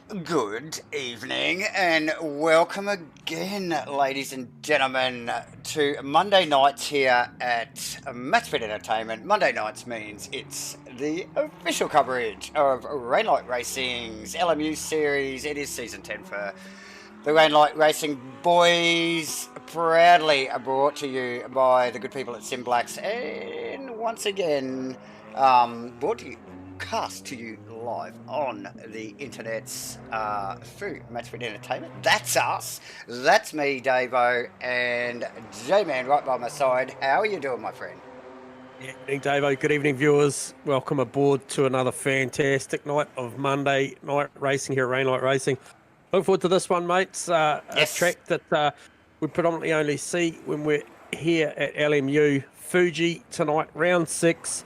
Good evening and welcome again, ladies and gentlemen, to Monday nights here at MATCHFIT Entertainment. Monday nights means it's the official coverage of Rainlight Racing's LMU series. It is season 10 for the Rainlight Racing Boys, proudly brought to you by the good people at SIMBLACKS, and once again brought to you, cast to you live on the internet's through MATCHFIT Entertainment. That's us. That's me, Davo, and J-Man right by my side. How are you doing, my friend? Good evening, Davo. Good evening, viewers. Welcome aboard to another fantastic night of Monday night racing here at Rainlight Racing. Looking forward to this one, mates. Yes. A track that we predominantly only see when we're here at LMU. Fuji tonight, round 6.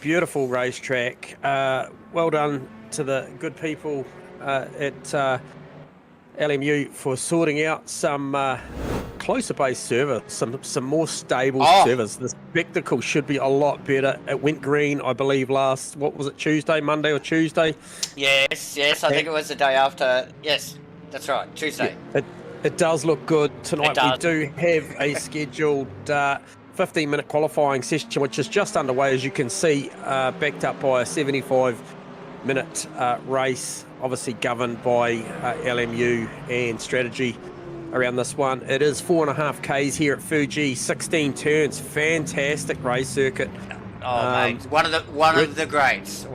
Beautiful racetrack. Well done to the good people at LMU for sorting out some closer base service, some more stable service. The spectacle should be a lot better. It went green, I believe, last, what was it, Monday or Tuesday? Yes, I think it was the day after. Yes, that's right, Tuesday. Yeah, it does look good. Tonight we do have a scheduled 15-minute qualifying session, which is just underway, as you can see, backed up by a 75-minute race, obviously governed by LMU and strategy around this one. It is 4.5 Ks here at Fuji, 16 turns, fantastic race circuit. Mate, one of the greats.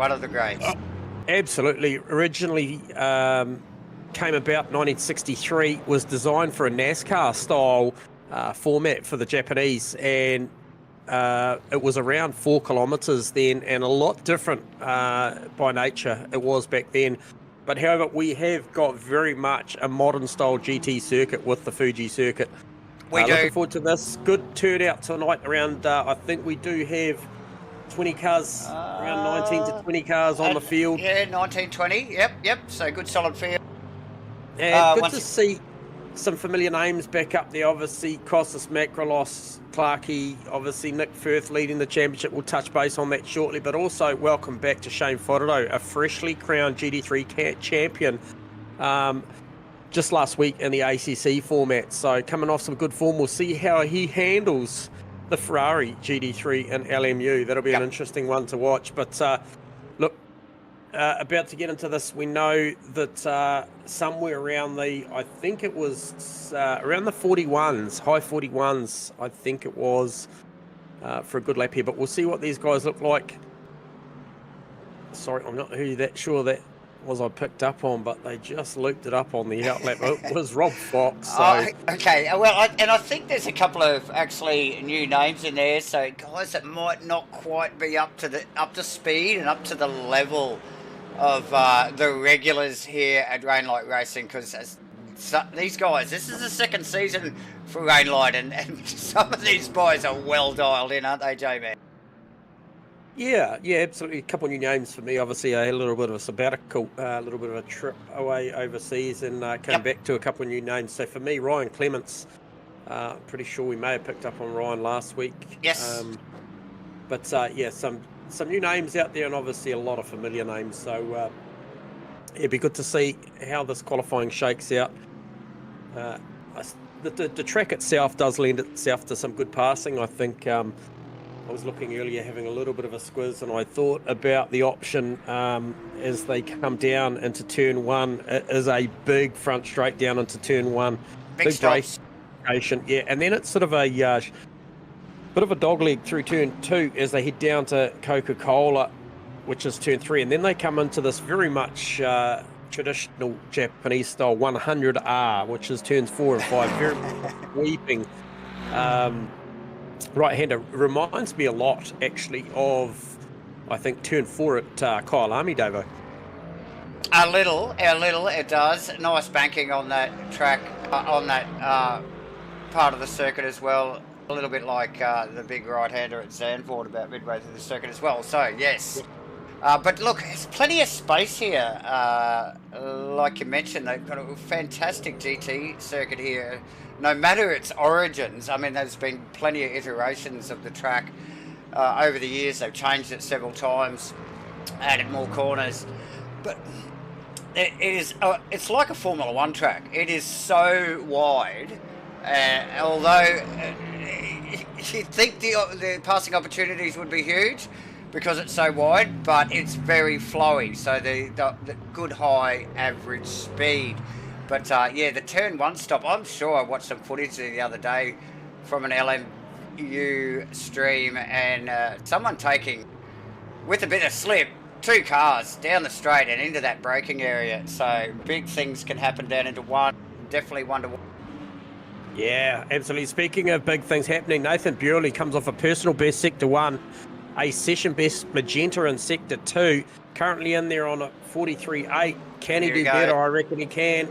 Absolutely. Originally came about 1963, was designed for a NASCAR style format for the Japanese, and it was around 4 kilometers then, and a lot different by nature it was back then. But however, we have got very much a modern style GT circuit with the Fuji circuit. Looking forward to this. Good turnout tonight around, I think we do have 20 cars, around 19 to 20 cars on the field. Yeah, 19, 20, yep, so good solid field. And good to see some familiar names back up there, obviously Kostas Makrolos, Clarkey, obviously Nick Firth leading the championship. We'll touch base on that shortly, but also welcome back to Shane Fodderdo, a freshly crowned GT3 champion just last week in the ACC format. So coming off some good form, we'll see how he handles the Ferrari GT3 and LMU. That'll be an interesting one to watch. But look, about to get into this, we know that somewhere around I think it was around the 41s, high 41s, I think it was, for a good lap here. But we'll see what these guys look like. Sorry, I'm not sure that was I picked up on, but they just looped it up on the outlap. It was Rob Fox. So. Okay, well, I think there's a couple of actually new names in there, so guys that might not quite be up to speed and up to the level of the regulars here at Rainlight Racing, because these guys, this is the second season for Rainlight, and some of these boys are well dialed in, aren't they, J-Man? Yeah, absolutely. A couple of new names for me. Obviously, I had a little bit of a sabbatical, a little bit of a trip away overseas, and came back to a couple of new names. So for me, Ryan Clements, pretty sure we may have picked up on Ryan last week. Yes. But some new names out there, and obviously a lot of familiar names. So it'd be good to see how this qualifying shakes out. The track itself does lend itself to some good passing. I think I was looking earlier, having a little bit of a squiz, and I thought about the option as they come down into turn 1. It is a big front straight down into turn 1. Big race. Yeah, and then it's sort of a bit of a dogleg through turn 2 as they head down to Coca-Cola, which is turn 3, and then they come into this very much traditional Japanese style 100R, which is turns 4 and 5, very sweeping right-hander. Reminds me a lot, actually, of, I think, turn 4 at Kyalami, Davo. A little, it does. Nice banking on that track, on that part of the circuit as well. A little bit like the big right-hander at Zandvoort about midway through the circuit as well. So, yes. But look, there's plenty of space here. Like you mentioned, they've got a fantastic GT circuit here. No matter its origins, I mean, there's been plenty of iterations of the track over the years. They've changed it several times, added more corners. But It's like a Formula One track. It is so wide, although you'd think the passing opportunities would be huge because it's so wide, but it's very flowy, so the good high average speed. But yeah, the turn one stop, I'm sure I watched some footage the other day from an LMU stream, and someone taking, with a bit of slip, 2 cars down the straight and into that braking area. So big things can happen down into one. Definitely one to one. Yeah, absolutely. Speaking of big things happening, Nathan Bewley comes off a personal best Sector 1, a session best Magenta in Sector 2. Currently in there on a 43.8. Can he do better? I reckon he can.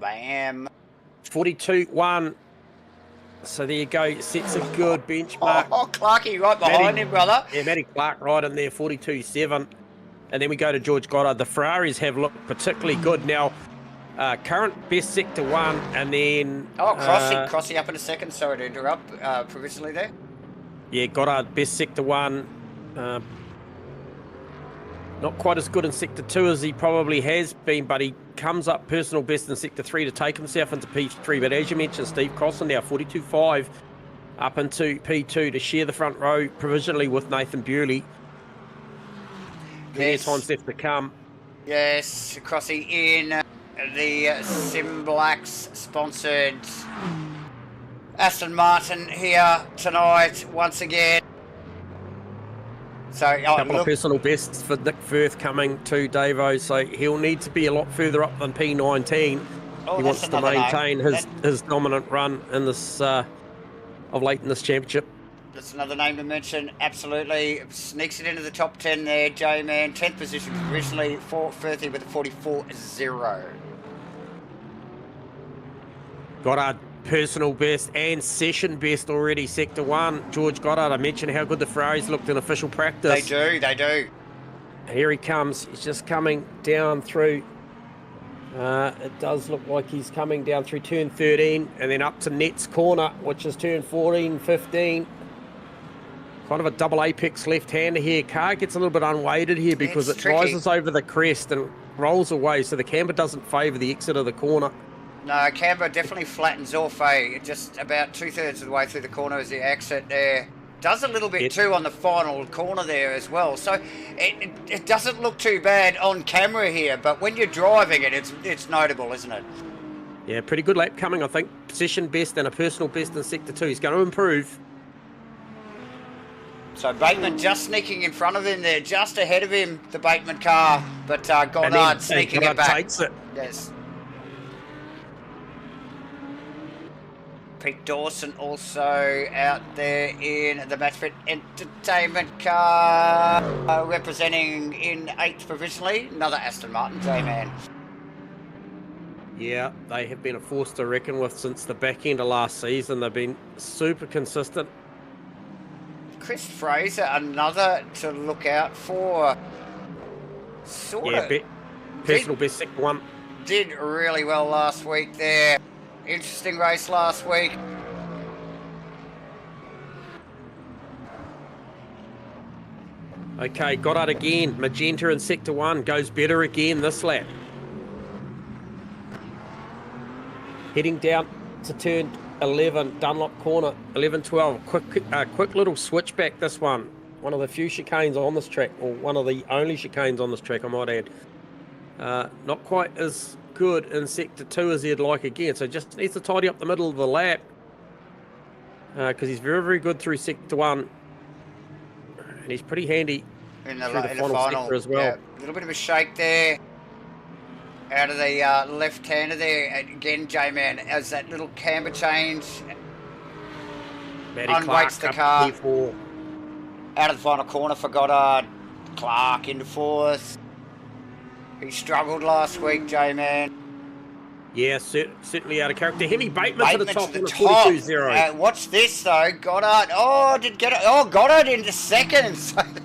Bam. 42.1. So there you go. Sets a good benchmark. Oh, Clarkey right behind him, brother. Yeah, Matty Clark right in there, 42.7. And then we go to George Goddard. The Ferraris have looked particularly good now. Current best Sector 1, and then... Oh, Crossy up in a second. Sorry to interrupt provisionally there. Yeah, Goddard, best Sector 1. Not quite as good in Sector 2 as he probably has been, but he comes up personal best in Sector 3 to take himself into P3. But as you mentioned, Steve Crossan now 42.5 up into P2 to share the front row provisionally with Nathan Bewley. Yes. Times left to come. Yes, Crossy in the SIMBLACKS sponsored Aston Martin here tonight once again. So, couple of personal bests for Nick Firth coming to Davo, so he'll need to be a lot further up than P19. He wants to maintain his dominant run in this of late in this championship. That's another name to mention, absolutely. Sneaks it into the top 10 there, J-Man. 10th position provisionally for Firthy with a 44.0. Goddard personal best and session best already, Sector 1. George Goddard, I mentioned how good the Ferraris looked in official practice. They do. Here he comes. He's just coming down through. It does look like he's coming down through turn 13 and then up to Nets Corner, which is turn 14, 15. Kind of a double apex left-hander here. Car gets a little bit unweighted here because it rises over the crest and rolls away, so the camber doesn't favour the exit of the corner. No, camber definitely flattens off, just about 2/3 of the way through the corner as the exit there. Does a little bit too on the final corner there as well. So it doesn't look too bad on camera here, but when you're driving it, it's notable, isn't it? Yeah, pretty good lap coming, I think. Position best and a personal best in Sector 2. He's going to improve. So Bateman just sneaking in front of him there, just ahead of him, the Bateman car, but Goddard sneaking it back. Takes it. Yes. Pete Dawson also out there in the MATCHFIT Entertainment car, representing in 8th provisionally, another Aston Martin J-Man. Yeah, they have been a force to reckon with since the back end of last season. They've been super consistent. Chris Fraser, another to look out for. Personal best Sector 1. Did really well last week there. Interesting race last week. Okay, Goddard again. Magenta in Sector 1 goes better again this lap. Heading down to turn 11, Dunlop corner, 11-12. Quick little switchback this one. One of the few chicanes on this track, or one of the only chicanes on this track, I might add. Not quite as good in Sector 2 as he'd like again, so just needs to tidy up the middle of the lap because he's very, very good through Sector 1 and he's pretty handy in the final sector as well. Yeah, a little bit of a shake there out of the left-hander there. Again, J-Man as that little camber change unweights the car. Out of the final corner for Goddard. Clark into 4th. He struggled last week, J-Man. Yeah, certainly out of character. Heavy Bateman to the top on the 42.0. Watch this, though. Goddard. Oh, Goddard into 2nd.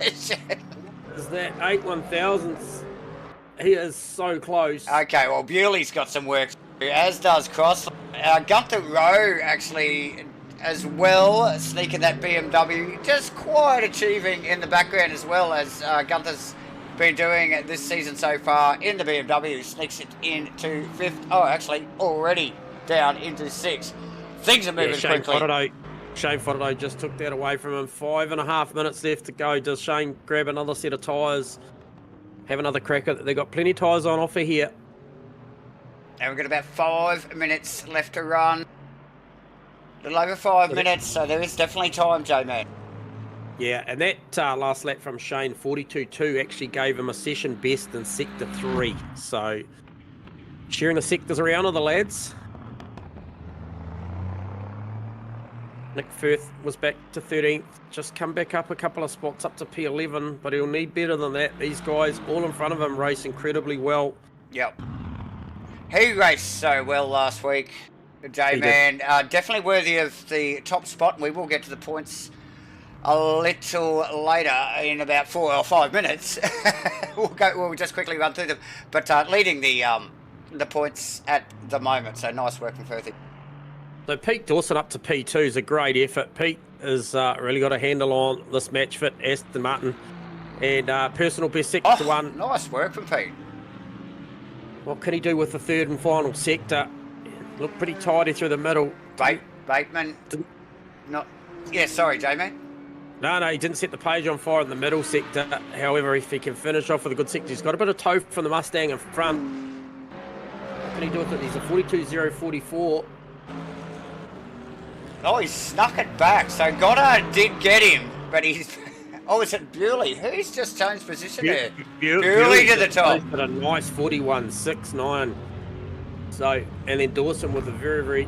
Is that 8/1000ths? He is so close. Okay, well, Bewley's got some work to do, as does Cross. Gunther Rowe, actually, as well, sneaking that BMW. Just quite achieving in the background as well as Gunther's been doing this season so far in the BMW. Sneaks it into 5th. Oh, actually, already down into 6th. Things are moving quickly. Shane Fodderday just took that away from him. 5.5 minutes left to go. Does Shane grab another set of tyres? Have another crack at it? They've got plenty of tyres on offer here. And we've got about 5 minutes left to run. A little over 5 minutes, so there is definitely time, J-Man. Yeah, and that last lap from Shane, 42.2, actually gave him a session best in Sector 3. So, sharing the sectors around are the lads. Nick Firth was back to 13th, just come back up a couple of spots up to P11, but he'll need better than that. These guys all in front of him race incredibly well. Yep. He raced so well last week, J-Man. Definitely worthy of the top spot, and we will get to the points a little later in about 4 or 5 minutes. We'll just quickly run through them, but leading the points at the moment, so nice work from Firthy. So Pete Dawson up to P2 is a great effort. Pete has really got a handle on this MATCHFIT Aston Martin, and personal best sector 1. Nice work from Pete. What can he do with the third and final sector? Looked pretty tidy through the middle. Bateman. Yeah, sorry, J-Man. No, he didn't set the page on fire in the middle sector. However, if he can finish off with a good sector, he's got a bit of toe from the Mustang in front. What can he do with it? He's a 42.044. Oh, he snuck it back. So Goddard did get him, but he's... Oh, is it Bewley? Who's just changed position there? Bewley to the top. But a nice 41.69. So, and then Dawson with a very, very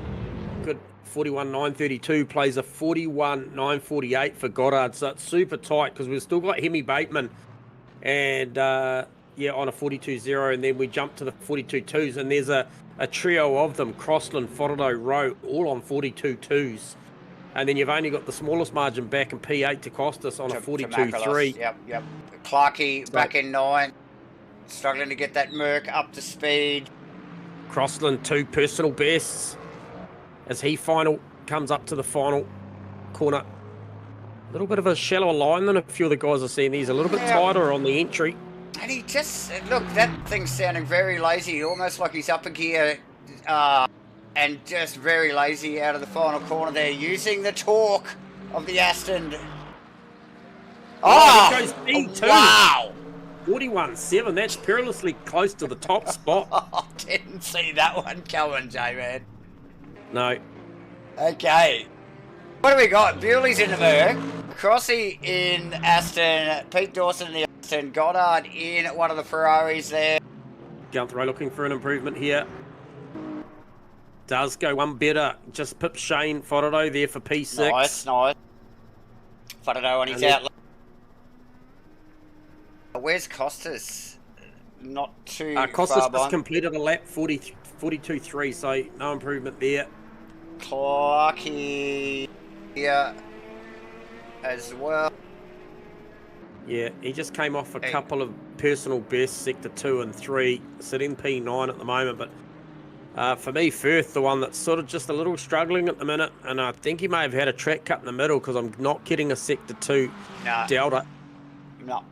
good 41.932 plays a 41.948 for Goddard. So it's super tight because we've still got Hemi Bateman and on a 42.0, and then we jump to the 42.2s, and there's a trio of them, Crossland, Fodderday, Rowe, all on 42.2s. And then you've only got the smallest margin back in P8 to Costas on a 42.3. Yep. Clarkey back in 9, struggling to get that Merc up to speed. Crossland 2 personal bests as he comes up to the final corner. A little bit of a shallower line than a few of the guys are seeing. He's a little bit tighter on the entry. And he just, look, that thing's sounding very lazy, almost like he's up a gear and just very lazy out of the final corner there, using the torque of the Aston. It goes P2. Wow! 41.7, that's perilously close to the top spot. Didn't see that one coming, J-Man. No. Okay. What do we got? Bewley's in the Merc, Crossy in Aston, Pete Dawson in the Aston, Goddard in one of the Ferraris there. Guthrie looking for an improvement here. Does go one better. Just pip Shane Fodderday there for P6. Nice. Fodderday on his outlet. Where's Costas? Not too Costas far just completed a lap 42.3, so no improvement there. Clarkey here as well. Yeah, he just came off a couple of personal bests, sector 2 and 3, sitting P9 at the moment, but for me, Firth, the one that's sort of just a little struggling at the minute, and I think he may have had a track cut in the middle because I'm not getting a sector 2 Delta. No.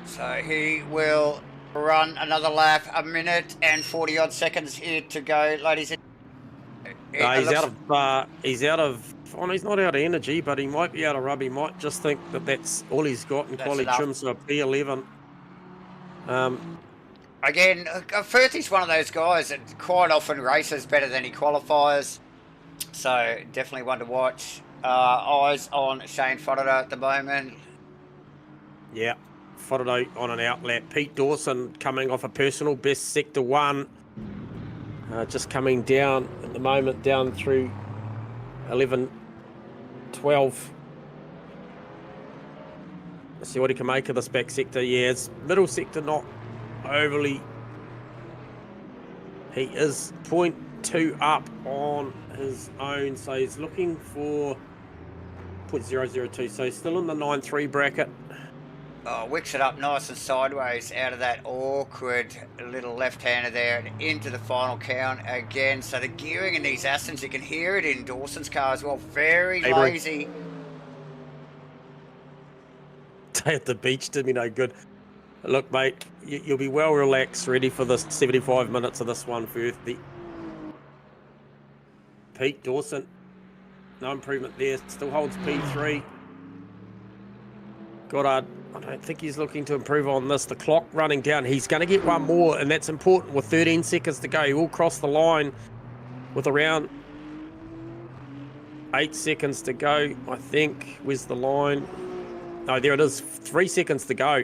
So he will run another lap, 1 minute and 40 odd seconds here to go, ladies. He's out of. Oh, he's not out of energy, but he might be out of rub. He might just think that that's all he's got in quality trim, so a P11. Again, Firthy's one of those guys that quite often races better than he qualifies, so definitely one to watch. Eyes on Shane Fodderday at the moment. Yeah, Fodderday on an outlap. Pete Dawson coming off a personal best sector 1. Just coming down at the moment, down through 11, 12. Let's see what he can make of this back sector. Yeah, it's middle sector not overly. He is 0.2 up on his own, so he's looking for 0.002, so he's still in the 9.3 bracket. Oh, wicks it up nice and sideways out of that awkward little left-hander there and into the final count again. So the gearing in these Astons, you can hear it in Dawson's car as well. Very lazy. day at the beach did me no good. Look, mate, you'll be well relaxed, ready for the 75 minutes of this one, Firth. Pete Dawson, no improvement there, still holds P3. Goddard, I don't think he's looking to improve on this. The clock running down. He's going to get one more, and that's important with 13 seconds to go. He will cross the line with around 8 seconds to go, I think. Where's the line? No, there it is. 3 seconds to go.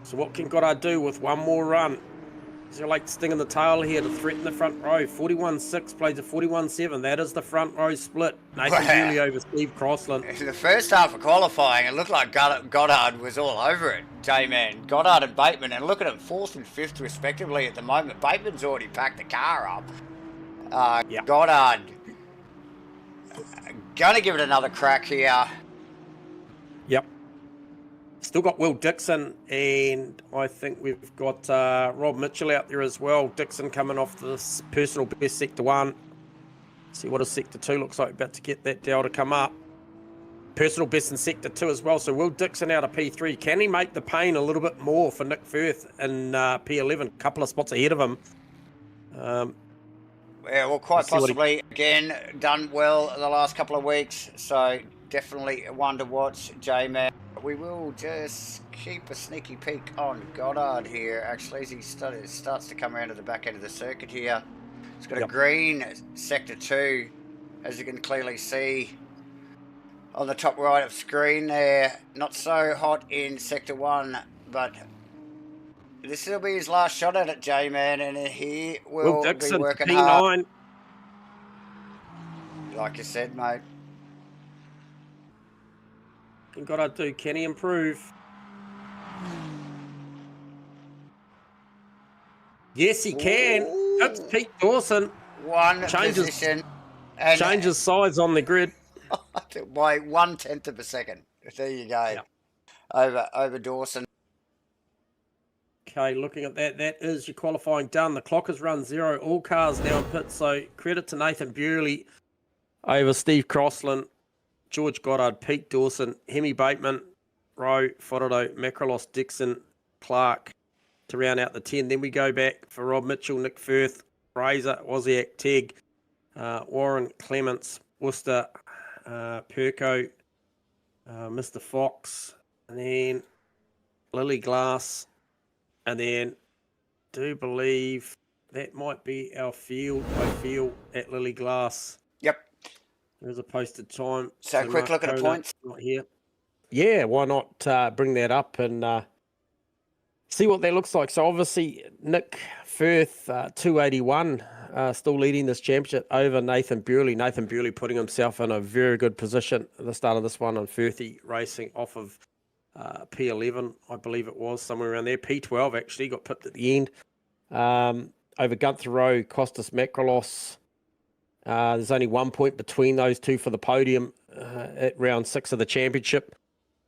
So what can Goddard do with one more run? Is there like sting in the tail here to threaten the front row? 41.6 plays a 41.7. That is the front row split. Nathan Bewley over Steve Crossland. In the first half of qualifying, it looked like Goddard was all over it, J-Man. Goddard and Bateman, and look at them, 4th and 5th respectively at the moment. Bateman's already packed the car up. Yep. Goddard, going to give it another crack here. Yep. Still got Will Dixon, and I think we've got Rob Mitchell out there as well. Dixon coming off this personal best Sector 1. See what a Sector 2 looks like. About to get that Delta come up. Personal best in Sector 2 as well. So Will Dixon out of P3. Can he make the pain a little bit more for Nick Firth in P11? A couple of spots ahead of him. Yeah, well, quite possibly. Again, done well the last couple of weeks. So definitely one to watch, J-Man. We will just keep a sneaky peek on Goddard here, actually, as he starts to come around to the back end of the circuit here. It's got a green Sector 2, as you can clearly see on the top right of screen there. Not so hot in Sector 1, but this will be his last shot at it, J-Man, and he will be working hard. Like you said, mate. Can Goddard do? Can he improve? Yes, he can. Ooh. That's Pete Dawson. Position. And changes sides on the grid. By 1/10 of a second. There you go. Yep. Over Dawson. Okay, looking at that, that is your qualifying done. The clock has run 0. All cars now in pit, so credit to Nathan Bewley over Steve Crossland, George Goddard, Pete Dawson, Hemi Bateman, Rowe, Forodo, Macrolos, Dixon, Clark to round out the 10. Then we go back for Rob Mitchell, Nick Firth, Fraser, Wozniak, Tegg, Warren, Clements, Worcester, Perko, Mr. Fox, and then Lily Glass, and then do believe that might be our field, I feel, at Lily Glass. Yep. There's a posted time. So quick look at the points. Not here. Yeah, why not bring that up and see what that looks like. So obviously Nick Firth, 281, still leading this championship over Nathan Bewley. Nathan Bewley putting himself in a very good position at the start of this one on Firthy, racing off of P11, I believe it was, somewhere around there. P12 actually got pipped at the end. Over Gunther Rowe, Costas Macrolos. There's only 1 point between those two for the podium at round 6 of the championship.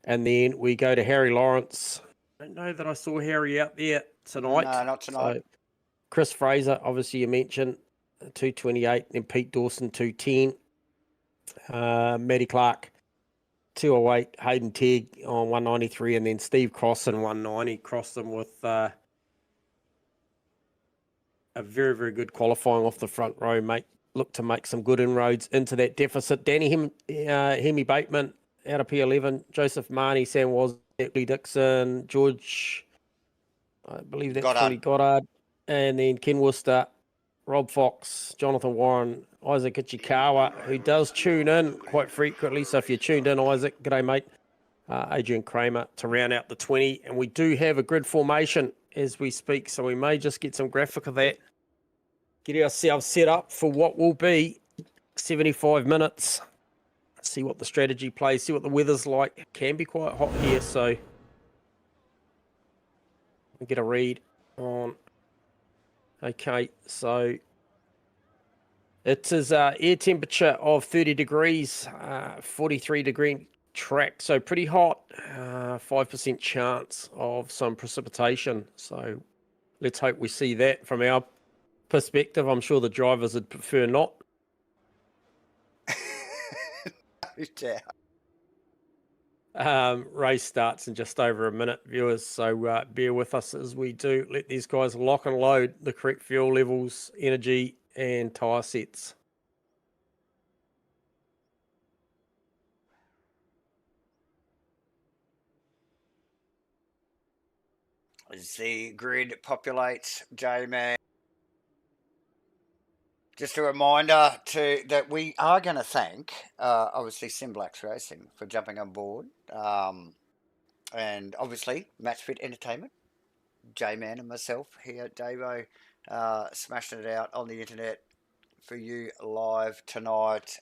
And then we go to Harry Lawrence. I don't know that I saw Harry out there tonight. No, not tonight. So Chris Fraser, obviously you mentioned, 228. Then Pete Dawson, 210. Matty Clark, 208. Hayden Tegg on 193. And then Steve Crossan, 190. Crossed them with a very, very good qualifying off the front row, mate. Look to make some good inroads into that deficit. Danny Hemi Bateman out of P11. Joseph Marnie, Sam Wozniak, Dixon, George, I believe that's probably Goddard. And then Ken Worcester, Rob Fox, Jonathan Warren, Isaac Ichikawa, who does tune in quite frequently. So if you're tuned in, Isaac, g'day, mate. Adrian Kramer to round out the 20. And we do have a grid formation as we speak, so we may just get some graphic of that. Get ourselves set up for what will be 75 minutes. See what the strategy plays, see what the weather's like. It can be quite hot here, so we get a read on. Okay, so it is air temperature of 30 degrees, 43 degree track, so pretty hot. 5% chance of some precipitation. So let's hope we see that from our perspective. I'm sure the drivers would prefer not. Yeah. Race starts in just over a minute, viewers, so bear with us as we do let these guys lock and load the correct fuel levels, energy, and tyre sets. As the grid populates, J-Man. Just a reminder that we are going to thank, obviously, SIMBLACKS Racing for jumping on board. And obviously, MATCHFIT Entertainment, J-Man and myself here at Davo, smashing it out on the internet for you live tonight.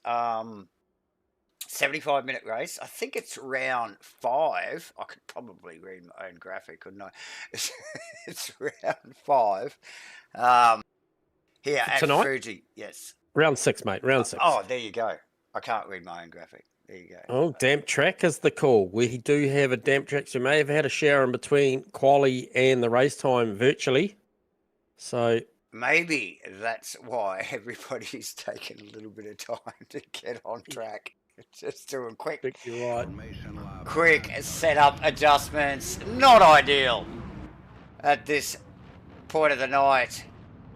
75-minute race. I think it's round 5. I could probably read my own graphic, couldn't I? It's round 5. Here at Tonight? Fuji, yes. Round 6, mate. Round 6. Oh, there you go. I can't read my own graphic. There you go. Oh, damp track is the call. We do have a damp track. So you may have had a shower in between quali and the race time virtually. So maybe that's why everybody's taking a little bit of time to get on track. Just doing quick setup adjustments. Not ideal at this point of the night,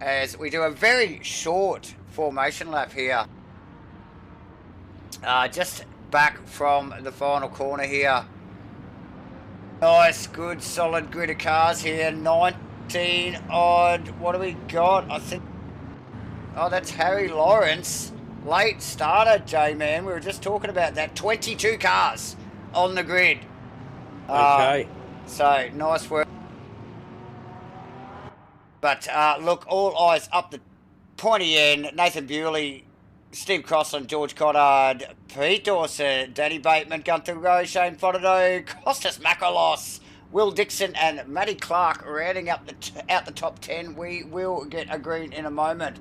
as we do a very short formation lap here. Just back from the final corner here. Nice, good, solid grid of cars here. 19 odd. What do we got? I think... Oh, that's Harry Lawrence. Late starter, J-Man. We were just talking about that. 22 cars on the grid. Okay. So, nice work. But, look, all eyes up the pointy end. Nathan Bewley, Steve Crossland, George Cottard, Pete Dawson, Danny Bateman, Gunther Rowe, Shane Fotido, Costas Makrolos, Will Dixon, and Matty Clark rounding up out the top 10. We will get a green in a moment.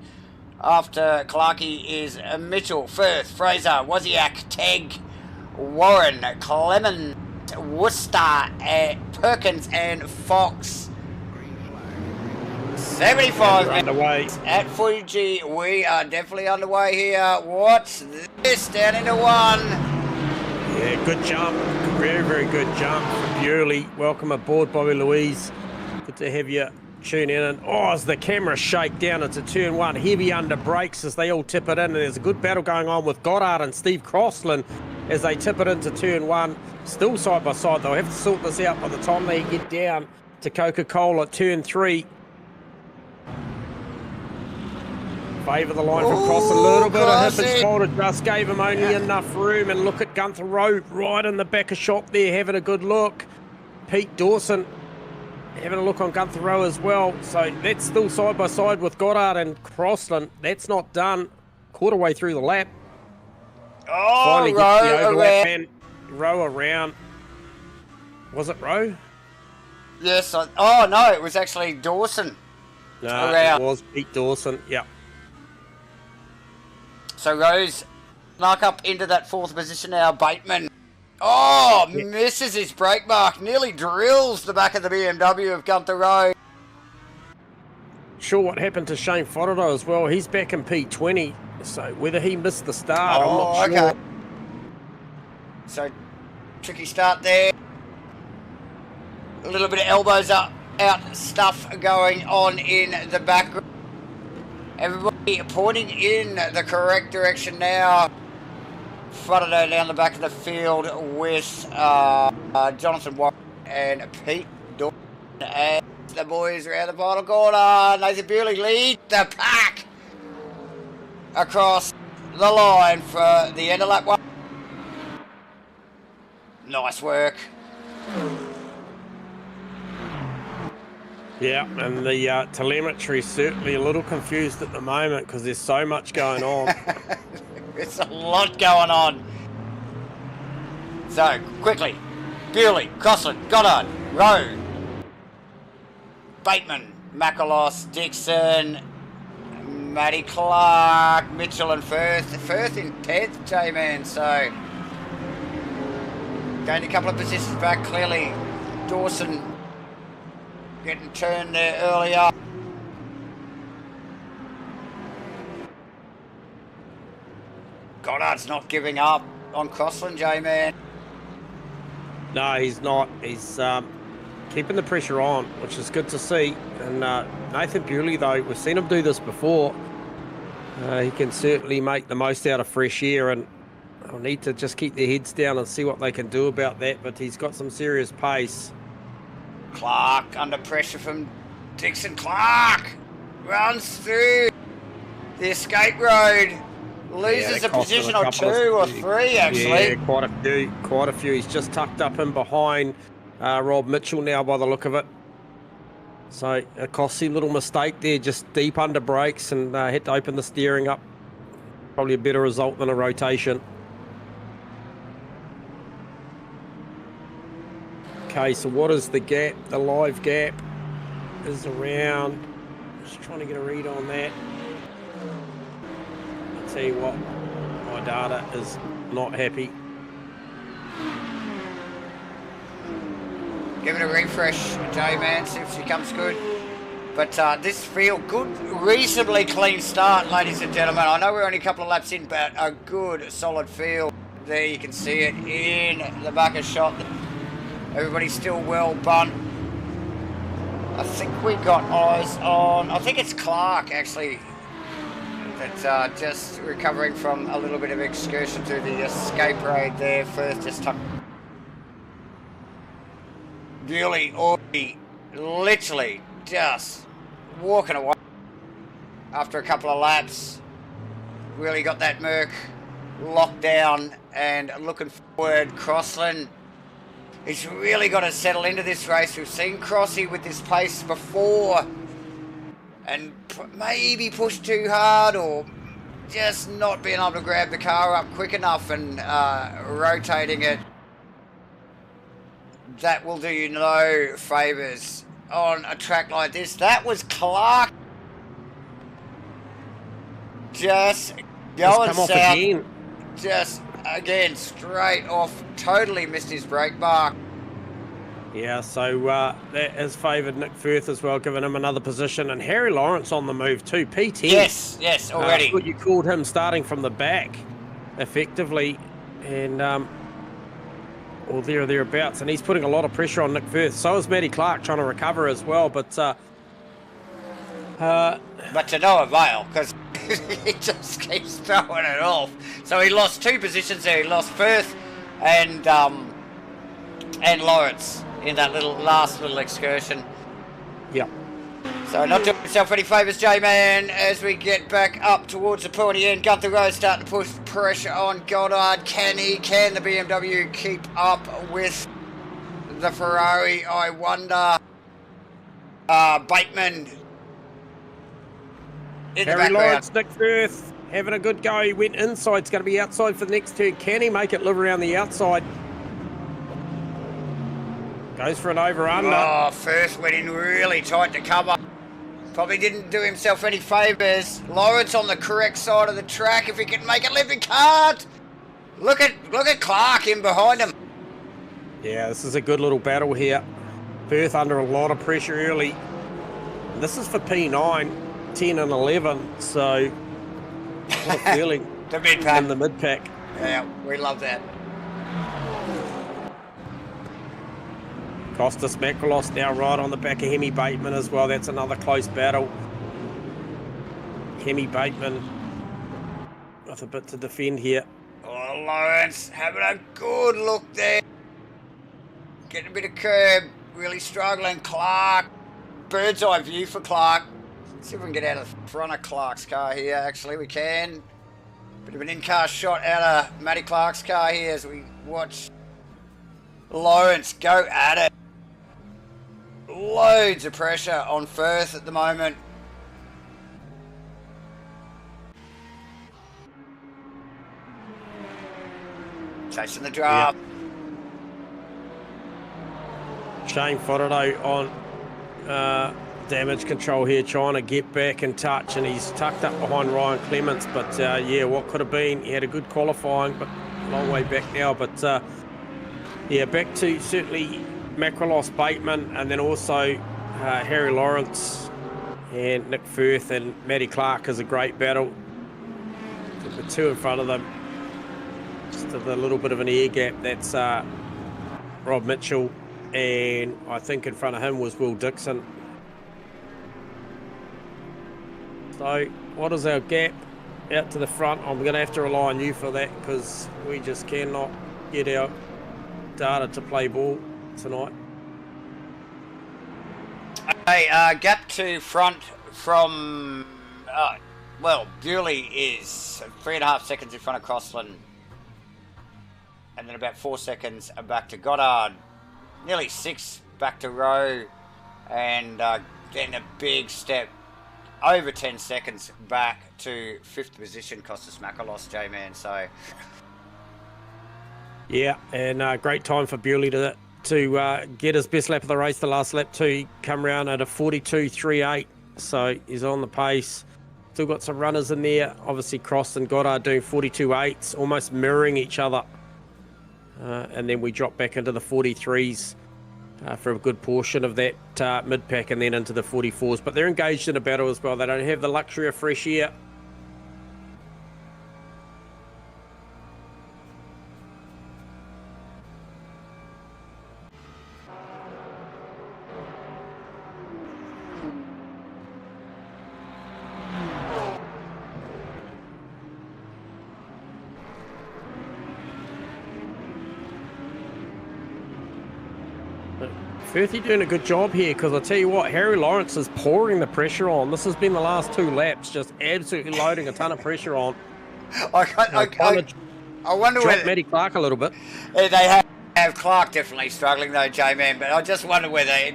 After Clarkey is Mitchell, Firth, Fraser, Wozniak, Tegg, Warren, Clement, Worcester, Perkins, and Fox. 75 underway at Fuji. We are definitely underway here. What's this? Down into 1. Yeah, good jump. Very, very good jump from Bewley. Welcome aboard, Bobby Louise. Good to have you tune in. And as the camera shake down into turn 1, heavy under brakes as they all tip it in. And there's a good battle going on with Goddard and Steve Crossland as they tip it into turn 1. Still side by side. They'll have to sort this out by the time they get down to Coca-Cola turn 3. Favour the line from Cross a little bit of hip and shoulder, just gave him only enough room. And look at Gunther Rowe right in the back of shop there, having a good look. Pete Dawson having a look on Gunther Rowe as well. So that's still side by side with Goddard and Crossland. That's not done. Quarter way through the lap. Oh, finally gets the overlap and Rowe around. Was it Rowe? Yes. Oh no, it was actually Dawson. No, it was Pete Dawson. Yeah. So Rose snuck up into that 4th position now. Bateman. Oh, misses his brake mark. Nearly drills the back of the BMW of Gunther Rowe. Sure what happened to Shane Fotido as well. He's back in P20. So whether he missed the start, I'm not sure. Okay. So tricky start there. A little bit of elbows out stuff going on in the background. Everybody pointing in the correct direction now. Fotido down the back of the field with Jonathan Warren and Pete Dawson. And the boys around the final corner. Nathan Bewley lead the pack across the line for the end of lap 1. Nice work. Yeah, and the telemetry is certainly a little confused at the moment because there's so much going on. There's a lot going on. So, quickly, Bewley, Crossland, Goddard, Rowe, Bateman, Makrolos, Dixon, Matty Clark, Mitchell and Firth. Firth in 10th, J-Man, so gained a couple of positions back, clearly. Dawson getting turned there earlier. Goddard's not giving up on Crossland, J-Man. No, he's not. He's keeping the pressure on, which is good to see. And Nathan Bewley, though, we've seen him do this before. He can certainly make the most out of fresh air, and they'll need to just keep their heads down and see what they can do about that. But he's got some serious pace. Clark under pressure from Dixon. Clark runs through the escape road. Loses a position or 2 or 3, actually. Yeah, quite a few. He's just tucked up in behind Rob Mitchell now, by the look of it. So a costly little mistake there, just deep under brakes, and had to open the steering up. Probably a better result than a rotation. Okay, so what is the gap? The live gap is around. Just trying to get a read on that. I'll tell you what, my data is not happy. Give it a refresh, J-Man, see if she comes good. But this field, good, reasonably clean start, ladies and gentlemen. I know we're only a couple of laps in, but a good, solid field. There you can see it in the back of shot. Everybody's still well bunt. I think we got eyes on, I think it's Clark, actually, that's just recovering from a little bit of excursion through the escape raid there. Firth just tucked. Really, already, literally just walking away after a couple of laps. Really got that Merc locked down and looking forward. Crossland, he's really got to settle into this race. We've seen Crossy with this pace before and maybe push too hard or just not being able to grab the car up quick enough and rotating it. That will do you no favours on a track like this. That was Clark just going south. Again. Just again straight off. Totally missed his brake mark. Yeah, so that has favoured Nick Firth as well, giving him another position. And Harry Lawrence on the move too. P10. Yes, already. What you called him starting from the back, effectively, and or there or thereabouts, and he's putting a lot of pressure on Nick Firth. So is Matty Clark trying to recover as well, but to no avail, because he just keeps throwing it off. So he lost 2 positions there. He lost Firth and Lawrence in that last little excursion. Yeah. So not doing himself any favours, J-Man, as we get back up towards the pointy end. Gunther Road starting to push pressure on Goddard. Can the BMW keep up with the Ferrari? I wonder. Bateman in Harry the background. Lawrence, Nick Firth having a good go. He went inside. It's going to be outside for the next turn. Can he make it live around the outside? Goes for an over-under. Oh, Firth went in really tight to cover. Probably didn't do himself any favours. Lawrence on the correct side of the track. If he can make it live, he can't. Look at Clark in behind him. Yeah, this is a good little battle here. Firth under a lot of pressure early. This is for P9, 10 and 11. So, what a feeling. The mid-pack. In the mid-pack. Yeah, we love that. Costas Makrolos now right on the back of Hemi Bateman as well. That's another close battle. Hemi Bateman with a bit to defend here. Oh, Lawrence having a good look there. Getting a bit of curb. Really struggling. Clark. Bird's eye view for Clark. Let's see if we can get out of the front of Clark's car here. Actually, we can. Bit of an in-car shot out of Matty Clark's car here as we watch Lawrence go at it. Loads of pressure on Firth at the moment. Chasing the draft. Yep. Shane Fodado on damage control here, trying to get back in touch, and he's tucked up behind Ryan Clements. But yeah, what could have been? He had a good qualifying, but a long way back now. But yeah, back to certainly Makrolos, Bateman, and then also Harry Lawrence and Nick Firth and Matty Clark is a great battle. The 2 in front of them, just a little bit of an air gap. That's Rob Mitchell, and I think in front of him was Will Dixon. So what is our gap out to the front? I'm going to have to rely on you for that, because we just cannot get our data to play ball tonight. Okay, gap to front from, well, Bewley is 3.5 seconds in front of Crossland. And then about 4 seconds back to Goddard. Nearly 6 back to Rowe. And then a big step, over 10 seconds back to 5th position, Costas Makalos, J-Man. So, yeah, and great time for Bewley to get his best lap of the race, the last lap to come around at a 42.38. So he's on the pace. Still got some runners in there. Obviously, Cross and Goddard doing 42.8s, almost mirroring each other. And then we drop back into the 43s for a good portion of that mid-pack, and then into the 44s. But they're engaged in a battle as well. They don't have the luxury of fresh air. Firthy doing a good job here, because I'll tell you what, Harry Lawrence is pouring the pressure on. This has been the last 2 laps, just absolutely loading a ton of pressure on. I wonder whether Matty Clark a little bit. They have Clark definitely struggling though, J-Man, but I just wonder whether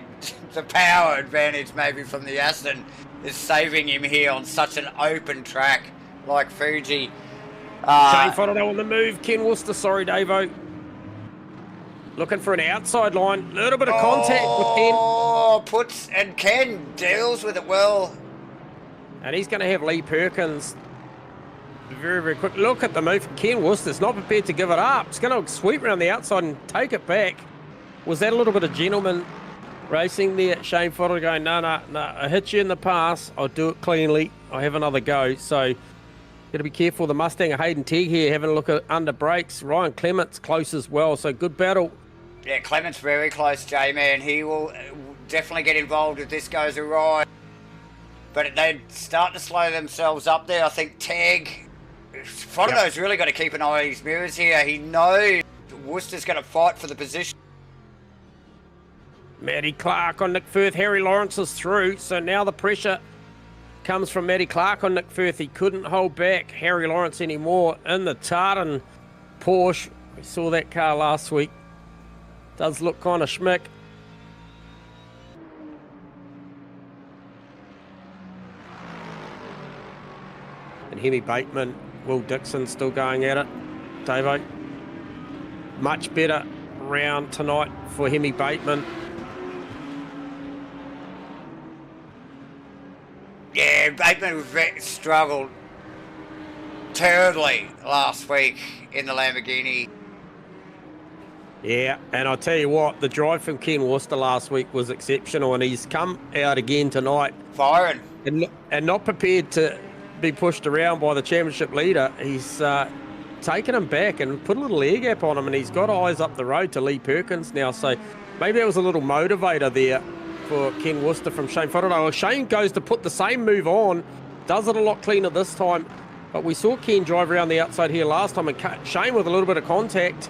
the power advantage maybe from the Aston is saving him here on such an open track like Fuji. Shane Fodderno on the move. Ken Worcester, sorry, Davo. Looking for an outside line. Little bit of contact with Ken. Oh, puts, and Ken deals with it well. And he's going to have Lee Perkins very, very quick. Look at the move from Ken Worcester's not prepared to give it up. It's going to sweep around the outside and take it back. Was that a little bit of gentleman racing there? Shane Fodder going, no, I hit you in the pass. I'll do it cleanly. I'll have another go. So got to be careful. The Mustang of Hayden Teague here having a look at under brakes. Ryan Clements close as well. So good battle. Yeah, Clements very close, J-Man. He will definitely get involved if this goes awry. But they start to slow themselves up there. I think Tag, Fodderno's really got to keep an eye on his mirrors here. He knows Worcester's going to fight for the position. Matty Clark on Nick Firth. Harry Lawrence is through. So now the pressure comes from Matty Clark on Nick Firth. He couldn't hold back Harry Lawrence anymore in the Tartan Porsche. We saw that car last week. Does look kind of schmick. And Hemi Bateman, Will Dixon still going at it. Davo, much better round tonight for Hemi Bateman. Yeah, Bateman struggled terribly last week in the Lamborghini. Yeah, and I'll tell you what, the drive from Ken Worcester last week was exceptional, and he's come out again tonight. Firing. And not prepared to be pushed around by the championship leader. He's taken him back and put a little air gap on him, and he's got eyes up the road to Lee Perkins now. So maybe that was a little motivator there for Ken Worcester from Shane Fodderno. Shane goes to put the same move on, does it a lot cleaner this time. But we saw Ken drive around the outside here last time, and Shane with a little bit of contact.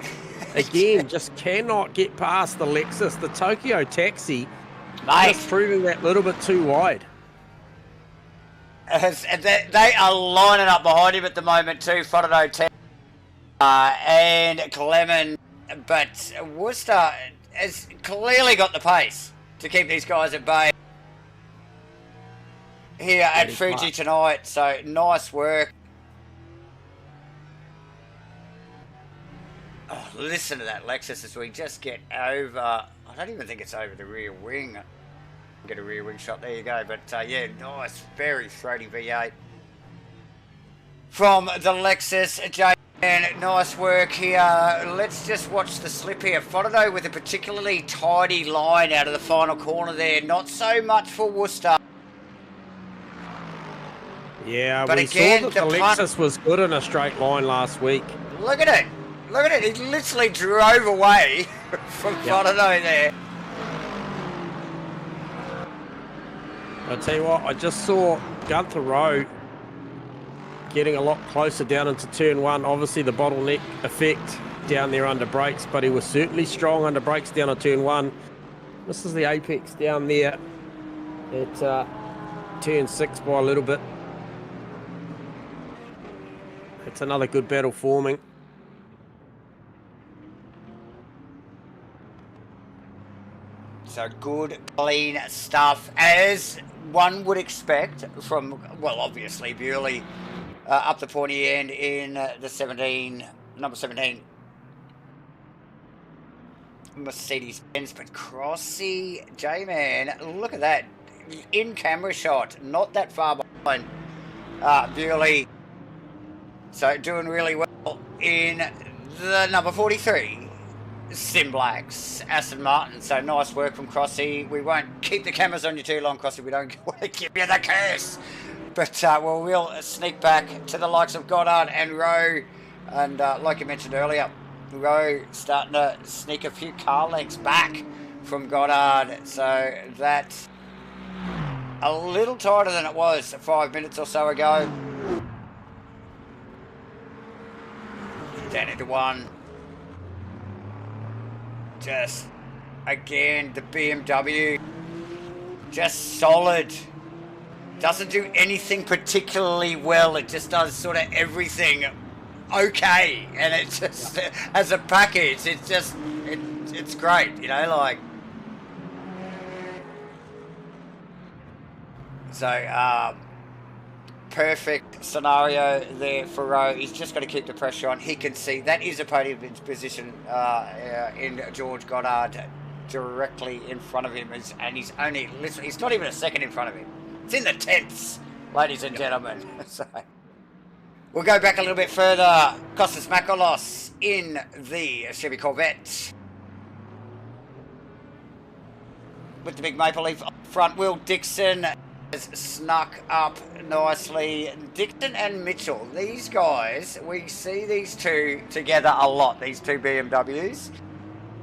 Again, just cannot get past the Lexus, the Tokyo Taxi. Mate. Just proving that little bit too wide. They are lining up behind him at the moment too, Fodderno and Clement. But Worcester has clearly got the pace to keep these guys at bay here at Fuji tonight. So nice work. Oh, listen to that Lexus as we just get over. I don't even think it's over the rear wing. Get a rear wing shot. There you go. But yeah, nice, very throaty V8 from the Lexus. And nice work here. Let's just watch the slip here. Fodderno with a particularly tidy line out of the final corner there. Not so much for Worcester. Yeah, but we again, saw that the Lexus was good in a straight line last week. Look at it. Look at it, he literally drove away from Fontano there. I'll tell you what, I just saw Gunther Rowe getting a lot closer down into turn one. Obviously the bottleneck effect down there under brakes, but he was certainly strong under brakes down on turn one. This is the apex down there at turn 6 by a little bit. It's another good battle forming. So good, clean stuff, as one would expect from, well, obviously, Bewley up the pointy end in the number 17 Mercedes-Benz. But Crossy, J-Man, look at that. In-camera shot, not that far behind Bewley. So doing really well in the number 43. SIMBLACKS, Aston Martin. So nice work from Crossy. We won't keep the cameras on you too long, Crossy. We don't want to give you the curse. But we'll sneak back to the likes of Goddard and Rowe. And like you mentioned earlier, Rowe starting to sneak a few car lengths back from Goddard. So that's a little tighter than it was 5 minutes or so ago. Down into one. Just, again, the BMW, just solid. Doesn't do anything particularly well. It just does sort of everything okay. And it just, as a package, it's just, it's great, you know, like. So, perfect scenario there for Rowe. He's just got to keep the pressure on. He can see that is a podium position in George Goddard directly in front of him, and he's only literally, he's not even a second in front of him. It's in the tenths, ladies and gentlemen. So we'll go back a little bit further. Costas Makalos in the Chevy Corvette with the big maple leaf front wheel. Dixon has snuck up nicely. Dixon and Mitchell, these guys, we see these two together a lot, these two BMWs.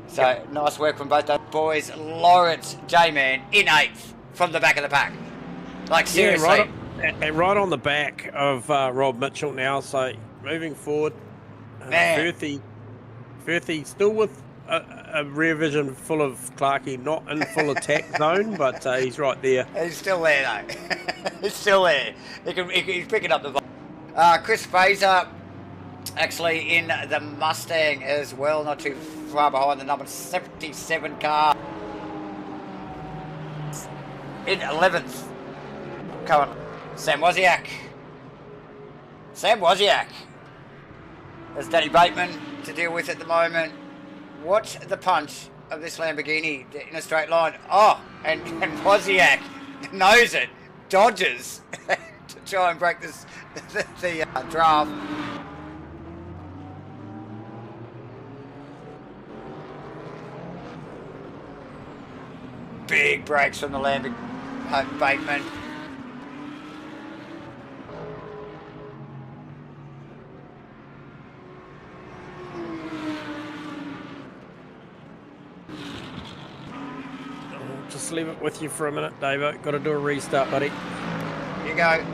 So nice work from both those boys. Lawrence, J-Man in 8th from the back of the pack. Like seriously. Yeah, right on the back of Rob Mitchell now. So moving forward, Firthy still with a rear vision full of Clarkey, not in full attack zone, but he's right there. He's still there though. He's still there. He's picking up the vibe. Chris Fraser actually in the Mustang as well, not too far behind the number 77 car. In 11th, come on, Sam Wozniak. There's Danny Bateman to deal with at the moment. Watch the punch of this Lamborghini in a straight line. Oh, and Wozniak knows it, dodges to try and break this the draft. Big brakes from the Lamborghini Bateman. Just leave it with you for a minute, Davo. Got to do a restart, buddy. Here you go.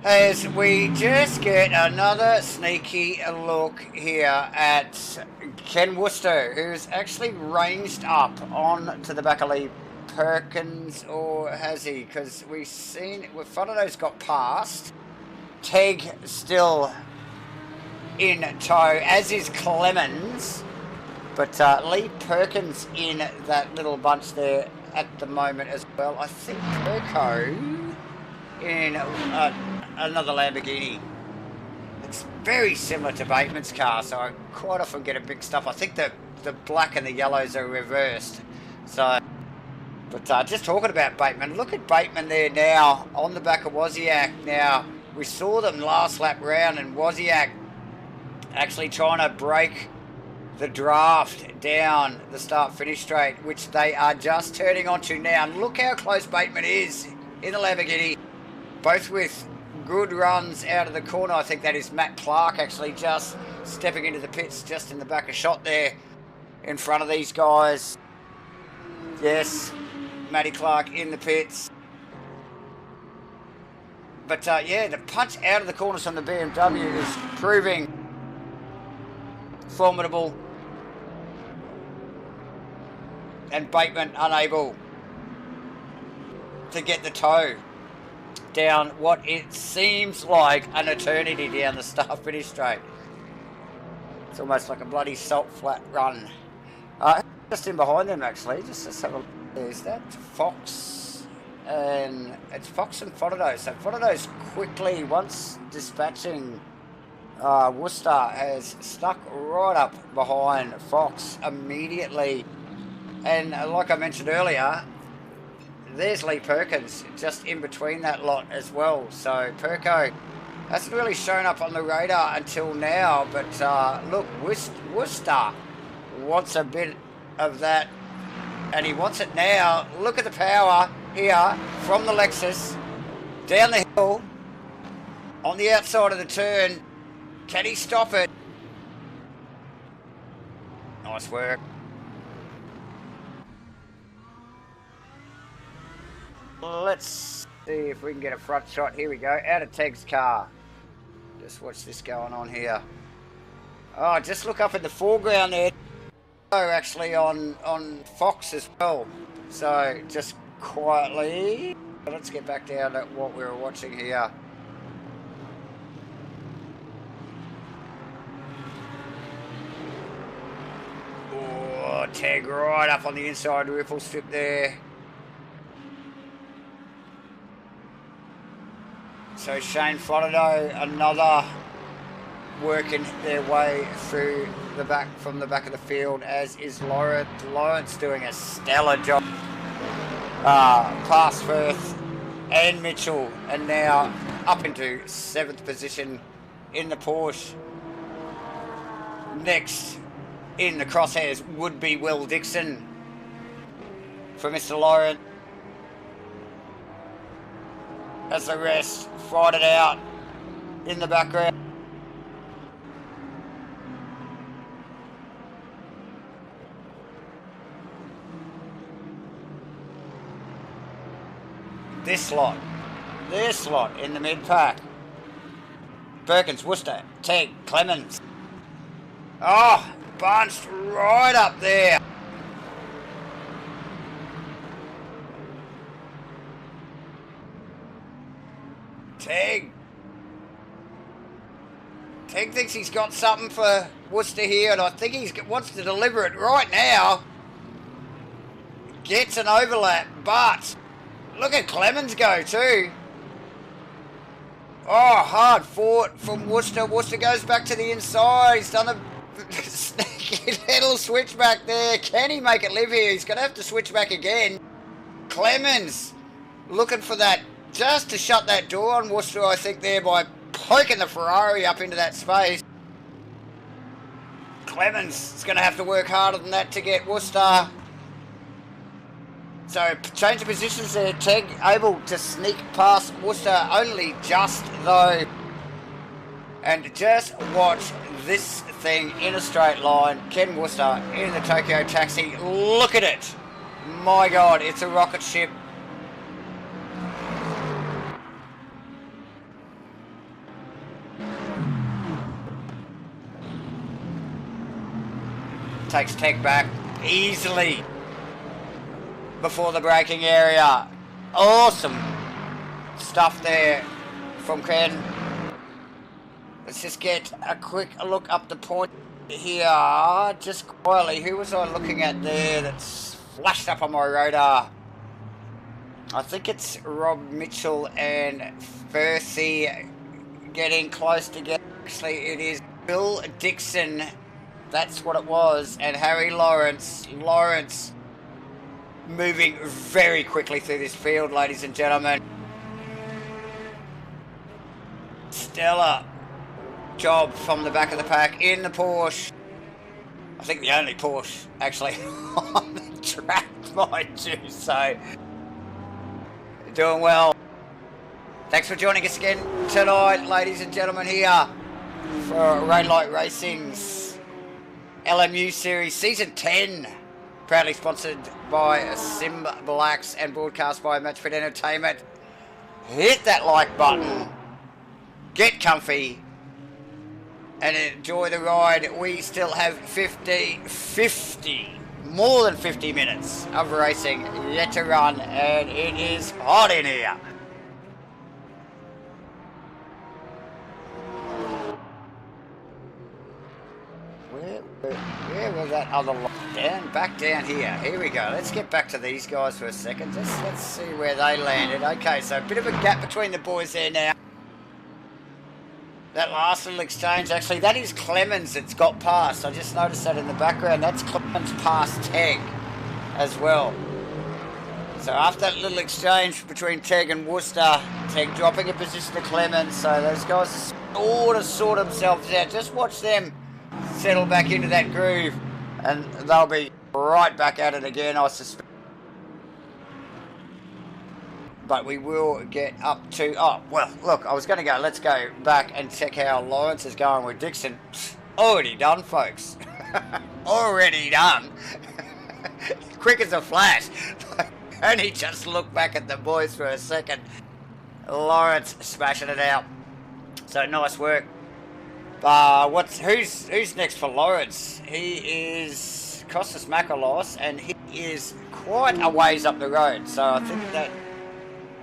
As we just get another sneaky look here at Ken Worcester, who's actually ranged up on to the back of Lee Perkins, or has he? Because we've seen, Fontane's got past. Teg still in tow, as is Clemens. But Lee Perkins in that little bunch there at the moment as well. I think Perko in another Lamborghini. It's very similar to Bateman's car, so I quite often get it mixed up. I think the black and the yellows are reversed. So, but just talking about Bateman, look at Bateman there now on the back of Wozniak. Now, we saw them last lap round, and Wozniak actually trying to break the draft down the start-finish straight, which they are just turning onto now. And look how close Bateman is in the Lamborghini, both with good runs out of the corner. I think that is Matt Clark actually just stepping into the pits just in the back of shot there in front of these guys. Yes, Matty Clark in the pits. But yeah, the punch out of the corners from the BMW is proving formidable. And Bateman unable to get the toe down what it seems like an eternity down the start finish straight. It's almost like a bloody salt flat run. Just in behind them actually, just have a look. Is that Fox? And it's Fox and Fonados. So Fonados quickly, once dispatching Worcester, has stuck right up behind Fox immediately. And like I mentioned earlier, there's Lee Perkins just in between that lot as well. So Perko hasn't really shown up on the radar until now. But look, Worcester wants a bit of that, and he wants it now. Look at the power here from the Lexus down the hill on the outside of the turn. Can he stop it? Nice work. Let's see if we can get a front shot. Here we go, out of Teg's car. Just watch this going on here. Oh, just look up in the foreground there. Oh, actually on Fox as well. So just quietly, let's get back down to what we were watching here. Oh, Teg right up on the inside ripple strip there. So Shane Flotado, another working their way through the back from the back of the field, as is Lawrence. Lawrence doing a stellar job. Past Firth and Mitchell, and now up into 7th position in the Porsche. Next in the crosshairs would be Will Dixon for Mr. Lawrence, as the rest fight it out in the background. This lot in the mid-pack. Perkins, Worcester, Teg, Clemens. Oh, bunched right up there. Teg thinks he's got something for Worcester here, and I think he wants to deliver it right now. Gets an overlap, but look at Clemens go too. Oh, hard fought from Worcester. Worcester goes back to the inside. He's done a sneaky little switch back there. Can he make it live here? He's going to have to switch back again. Clemens looking for that, just to shut that door on Worcester, I think, there by poking the Ferrari up into that space. Clemens is going to have to work harder than that to get Worcester. So change of positions there. Teg able to sneak past Worcester, only just though. And just watch this thing in a straight line. Ken Worcester in the Tokyo taxi. Look at it. My God, it's a rocket ship. Takes Teg back easily before the braking area. Awesome stuff there from Ken. Let's just get a quick look up the point here, just quietly. Who was I looking at there that's flashed up on my radar? I think it's Rob Mitchell and Firthy getting close together. Actually, it is Bill Dixon. That's what it was. And Harry Lawrence. Lawrence moving very quickly through this field, ladies and gentlemen. Stellar job from the back of the pack in the Porsche. I think the only Porsche actually on the track, mind you. So doing well. Thanks for joining us again tonight, ladies and gentlemen, here for Rainlight Racing's LMU Series Season 10. Proudly sponsored by SIMBLACKS and broadcast by MATCHFIT Entertainment. Hit that like button, get comfy, and enjoy the ride. We still have 50, more than 50 minutes of racing yet to run, and it is hot in here. Where was that other line? Back down here. Here we go. Let's get back to these guys for a second. Let's see where they landed. Okay, so a bit of a gap between the boys there now. That last little exchange, actually, that is Clemens that's got past. I just noticed that in the background. That's Clemens past Teg as well. So after that little exchange between Teg and Worcester, Teg dropping a position to Clemens. So those guys sort themselves out. Just watch them settle back into that groove, and they'll be right back at it again, I suspect. But we will get up to... Oh, well, look, I was going to go... Let's go back and check how Lawrence is going with Dixon. Already done, folks. Already done. Quick as a flash. Only just look back at the boys for a second. Lawrence smashing it out. So nice work. Who's next for Lawrence? He is Costas Makalos, and he is quite a ways up the road. So I think that...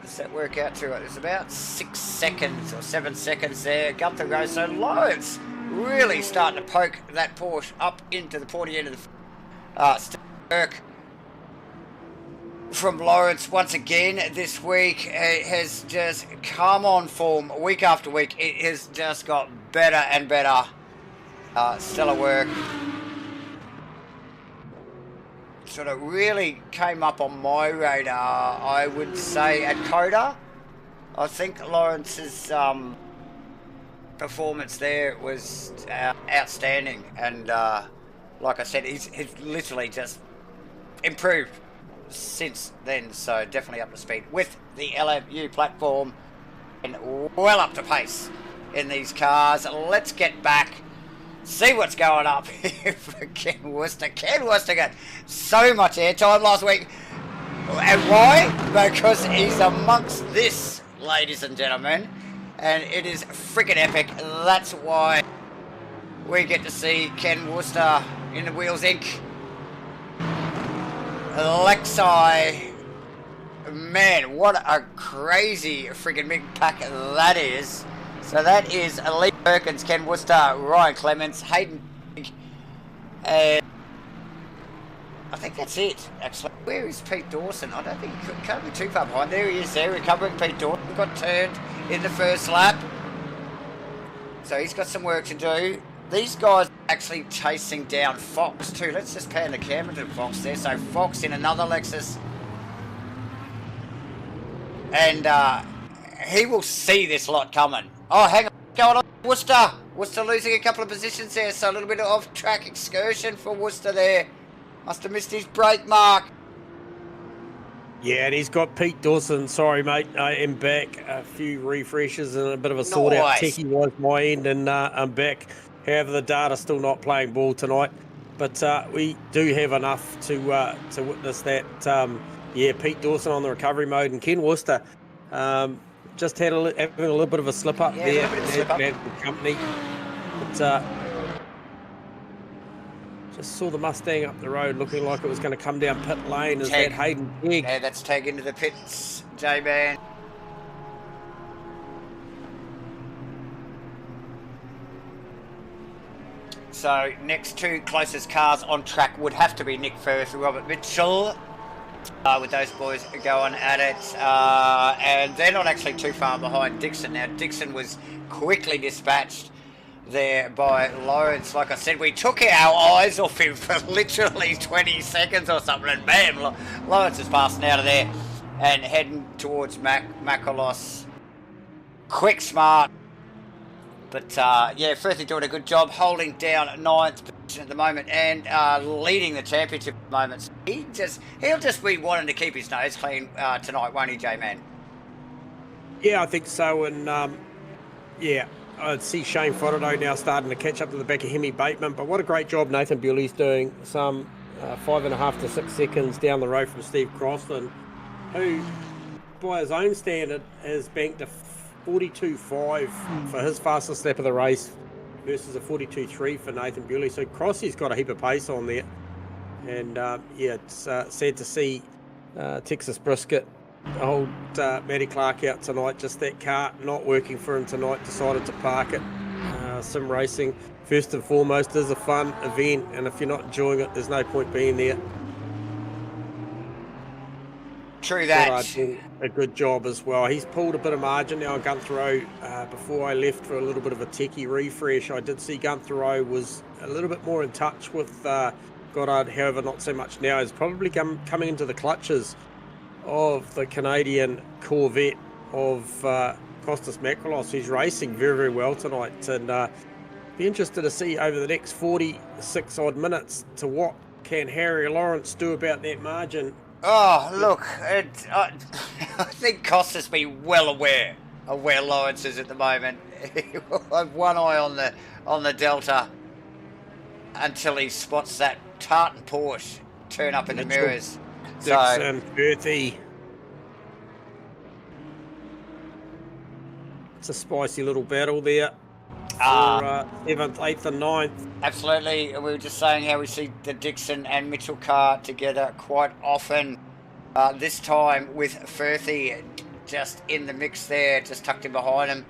Does that work out to it? There's about 6 seconds or 7 seconds there. Gunther goes. So Lawrence really starting to poke that Porsche up into the pointy end of the work from Lawrence once again this week. It has just come on form week after week. It has just got better and better. Stellar work. Sort of really came up on my radar, I would say, at Coda. I think Lawrence's performance there was outstanding, and like I said, he's literally just improved since then, so definitely up to speed with the LMU platform and well up to pace in these cars. Let's get back, see what's going up here for Ken Worcester. Ken Worcester got so much airtime last week. And why? Because he's amongst this, ladies and gentlemen. And it is freaking epic. That's why we get to see Ken Worcester in the Wheels Inc. Alexi. Man, what a crazy freaking big pack that is. So that is Lee Perkins, Ken Worcester, Ryan Clements, Hayden, and I think that's it, actually. Where is Pete Dawson? I don't think he can't be too far behind. There he is there, recovering. Pete Dawson got turned in the first lap. So he's got some work to do. These guys are actually chasing down Fox too. Let's just pan the camera to Fox there. So Fox in another Lexus. And he will see this lot coming. Oh, hang on. What's going on? Worcester losing a couple of positions there. So a little bit of off-track excursion for Worcester there. Must have missed his brake mark. Yeah, and he's got Pete Dawson. Sorry, mate. I am back. A few refreshes and a bit of a sort-out techie was my end, and I'm back. However, the data's still not playing ball tonight. But we do have enough to witness that. Yeah, Pete Dawson on the recovery mode, and Ken Worcester just had having a little bit of a slip up there. The company. But, just saw the Mustang up the road looking like it was going to come down pit lane. Is that Hayden Teg? Yeah, that's Teg into the pits, J-Man. So next two closest cars on track would have to be Nick Firth and Robert Mitchell. With those boys going at it. And they're not actually too far behind Dixon. Now, Dixon was quickly dispatched there by Lawrence. Like I said, we took our eyes off him for literally 20 seconds or something, and bam, Lawrence is passing out of there and heading towards Makalos. Quick, smart. But yeah, Firthy doing a good job holding down 9th position at the moment and leading the championship at the moment. So he'll just be wanting to keep his nose clean tonight, won't he, J-Man? Yeah, I think so. And yeah, I see Shane Frodo now starting to catch up to the back of Hemi Bateman. But what a great job Nathan Bewley's doing. Some 5.5 to 6 seconds down the road from Steve Crosland, who, by his own standard, has banked a 42.5 for his fastest lap of the race versus a 42.3 for Nathan Bewley. So Crossy's got a heap of pace on there. And yeah, it's sad to see Texas Brisket, old Matty Clark out tonight. Just that car not working for him tonight, decided to park it. Sim racing, first and foremost, is a fun event, and if you're not enjoying it, there's no point being there. True that. A good job as well. He's pulled a bit of margin now on Gunther Rowe. Before I left for a little bit of a techie refresh, I did see Gunther Rowe was a little bit more in touch with Goddard, however not so much now. He's probably coming into the clutches of the Canadian Corvette of Costas Makrolos, who's racing very, very well tonight. And be interested to see over the next 46 odd minutes to what can Harry Lawrence do about that margin. Oh, look, I think Costas be well aware of where Lawrence is at the moment. I've one eye on the Delta until he spots that tartan Porsche turn up in the mirrors. Dixon, Firthy. It's a spicy little battle there for 7th, 8th and 9th. Absolutely. We were just saying how we see the Dixon and Mitchell car together quite often. This time with Firthy just in the mix there, just tucked in behind him.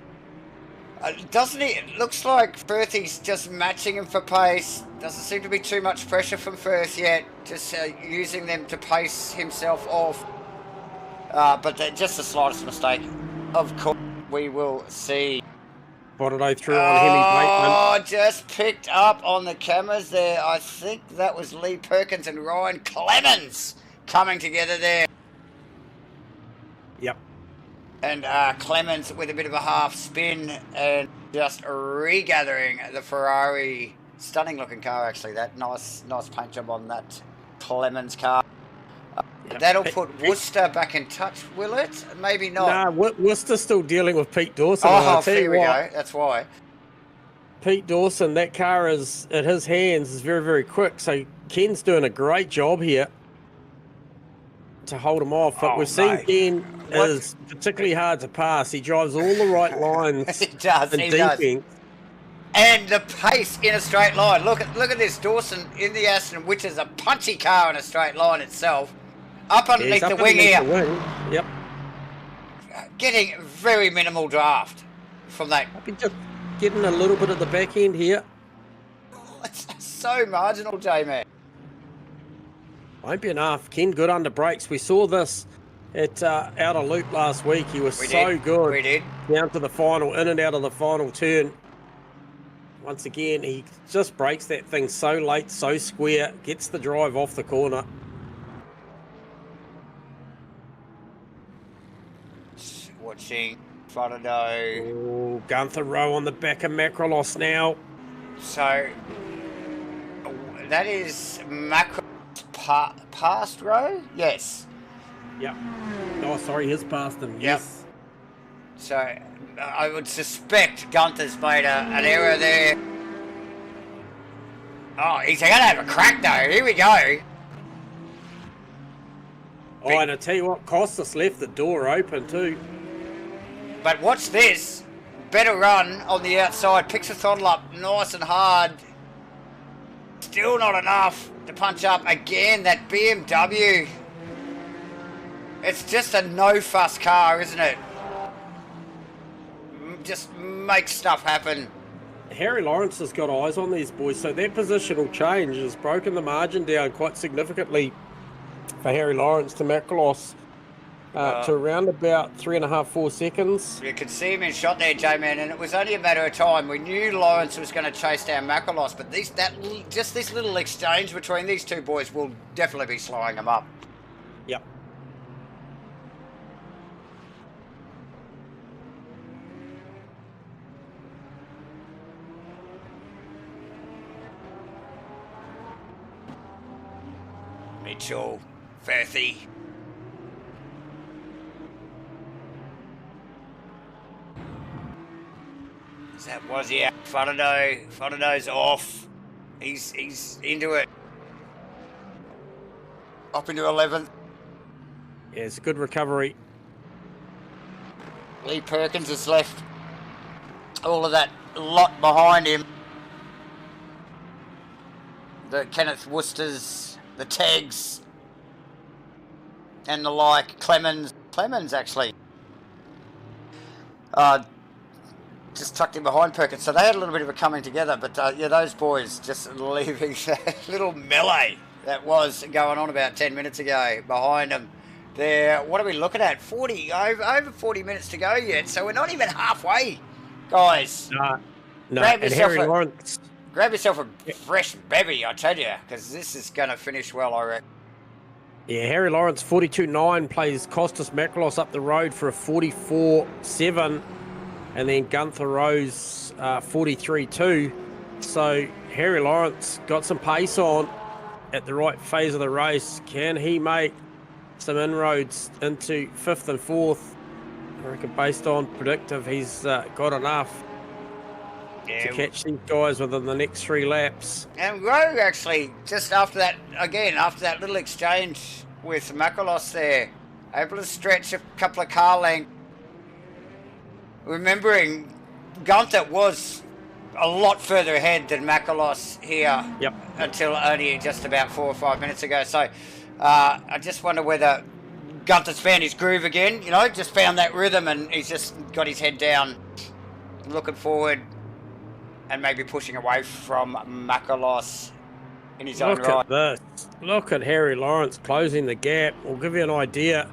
Doesn't he? It looks like Firthy's just matching him for pace. Doesn't seem to be too much pressure from Firth yet. Just using them to pace himself off. But just the slightest mistake. Of course, we will see. Botado through on Hemi Bateman. Oh, just picked up on the cameras there. I think that was Lee Perkins and Ryan Clemens coming together there. Yep. And Clemens with a bit of a half spin and just regathering the Ferrari. Stunning looking car, actually. That nice paint job on that Clemens car. Yep. That'll put Worcester back in touch, will it? Maybe not. Nah, Worcester's still dealing with Pete Dawson. Oh, there we go. That's why. Pete Dawson, that car is at his hands is very, very quick. So Ken's doing a great job here to hold him off. But we've seen Ken is particularly hard to pass. He drives all the right lines. He does. He does. And the pace in a straight line. Look at this Dawson in the Aston, which is a punchy car in a straight line itself. Up underneath the wing here. Yep. Getting very minimal draft from that. I've been just getting a little bit at the back end here. It's so marginal, J-Man. Won't be enough. Ken good under brakes. We saw this at Outer Loop last week. He was so good. We did. Down to the final, in and out of the final turn. Once again, he just breaks that thing so late, so square, gets the drive off the corner. Watching Frodo. Oh, Gunther Rowe on the back of Makrolos now. So, that is Makrolos past Rowe? Yes. Yep. Oh, sorry, his past him. Yes. So, I would suspect Gunther's made an error there. Oh, he's going to have a crack though. Here we go. Oh, and I tell you what, Costas left the door open too. But watch this. Better run on the outside. Picks the throttle up nice and hard. Still not enough to punch up. Again, that BMW. It's just a no-fuss car, isn't it? Just make stuff happen. Harry Lawrence has got eyes on these boys, so their positional change has broken the margin down quite significantly for Harry Lawrence to Makrolos. To around about 3.5, 4 seconds. You could see him in shot there, J-Man, and it was only a matter of time. We knew Lawrence was going to chase down Makrolos, but just this little exchange between these two boys will definitely be slowing them up. Yep. Mitchell, Firthy. That was, yeah. Fontenot's off. He's into it. Up into 11th. Yeah, it's a good recovery. Lee Perkins has left all of that lot behind him. The Kenneth Worcesters, the Tegs, and the like. Clemens actually. Just tucked in behind Perkins. So they had a little bit of a coming together, but yeah, those boys just leaving that little melee that was going on about 10 minutes ago behind them. There, what are we looking at? 40, over 40 minutes to go yet, so we're not even halfway, guys. No. Grab yourself a Yeah. fresh bevy, I tell you, because this is going to finish well, I reckon. Yeah, Harry Lawrence 42.9 plays Costas Makrolos up the road for a 44.7, and then Gunther Rose 43.2. So Harry Lawrence got some pace on at the right phase of the race. Can he make some inroads into 5th and 4th? I reckon based on predictive, he's got enough to catch these guys within the next 3 laps. And Rowe actually, just after that, again, after that little exchange with Makrolos there, able to stretch a couple of car lengths. Remembering Gunther was a lot further ahead than Makrolos here. Yep. Until only just about 4 or 5 minutes ago. So I just wonder whether Gunther's found his groove again, you know, just found that rhythm, and he's just got his head down, looking forward, and maybe pushing away from Makrolos in his own right. Look at this. Look at Harry Lawrence closing the gap. We'll give you an idea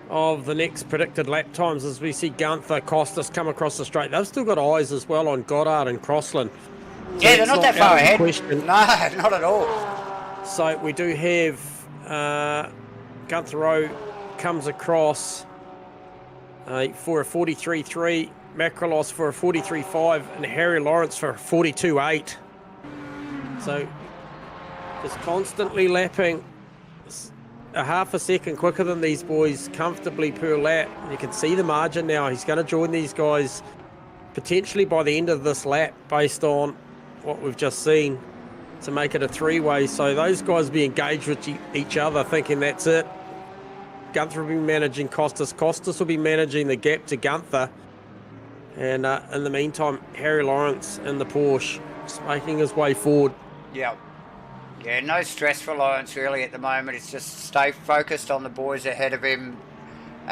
of the next predicted lap times as we see Gunther, Costas come across the straight. They've still got eyes as well on Goddard and Crossland. So yeah, they're not that far ahead. Question. No, not at all. So we do have Gunther Rowe comes across for a 43.3, Makrolos for a 43.5, and Harry Lawrence for a 42.8. So just constantly lapping a half a second quicker than these boys comfortably per lap. You can see the margin now. He's going to join these guys potentially by the end of this lap based on what we've just seen to make it a 3-way. So those guys will be engaged with each other thinking that's it. Gunther will be managing Costas. Costas will be managing the gap to Gunther. And in the meantime, Harry Lawrence in the Porsche just making his way forward. Yeah. Yeah, no stress for Lawrence really at the moment. It's just stay focused on the boys ahead of him.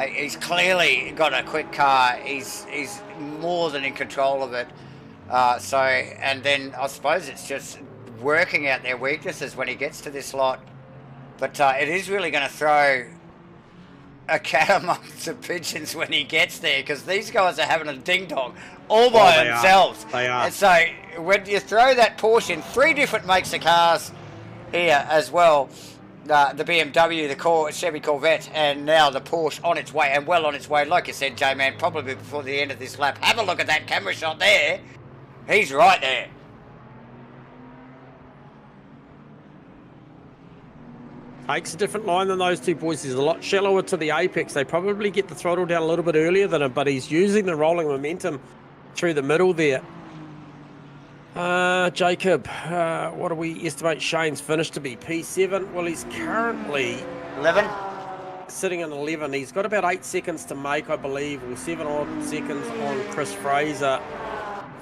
He's clearly got a quick car. He's more than in control of it. And then I suppose it's just working out their weaknesses when he gets to this lot. But it is really going to throw a cat amongst the pigeons when he gets there, because these guys are having a ding-dong all by themselves. They are. And so when you throw that Porsche in, 3 different makes of cars here as well, the BMW, the Chevy Corvette, and now the Porsche on its way, and well on its way. Like you said, J-Man, probably before the end of this lap. Have a look at that camera shot there. He's right there. Takes a different line than those two boys. He's a lot shallower to the apex. They probably get the throttle down a little bit earlier than him, but he's using the rolling momentum through the middle there. Jacob, what do we estimate Shane's finish to be? P7? Well, he's currently 11. sitting in 11. He's got about 8 seconds to make, I believe, or 7 odd seconds on Chris Fraser.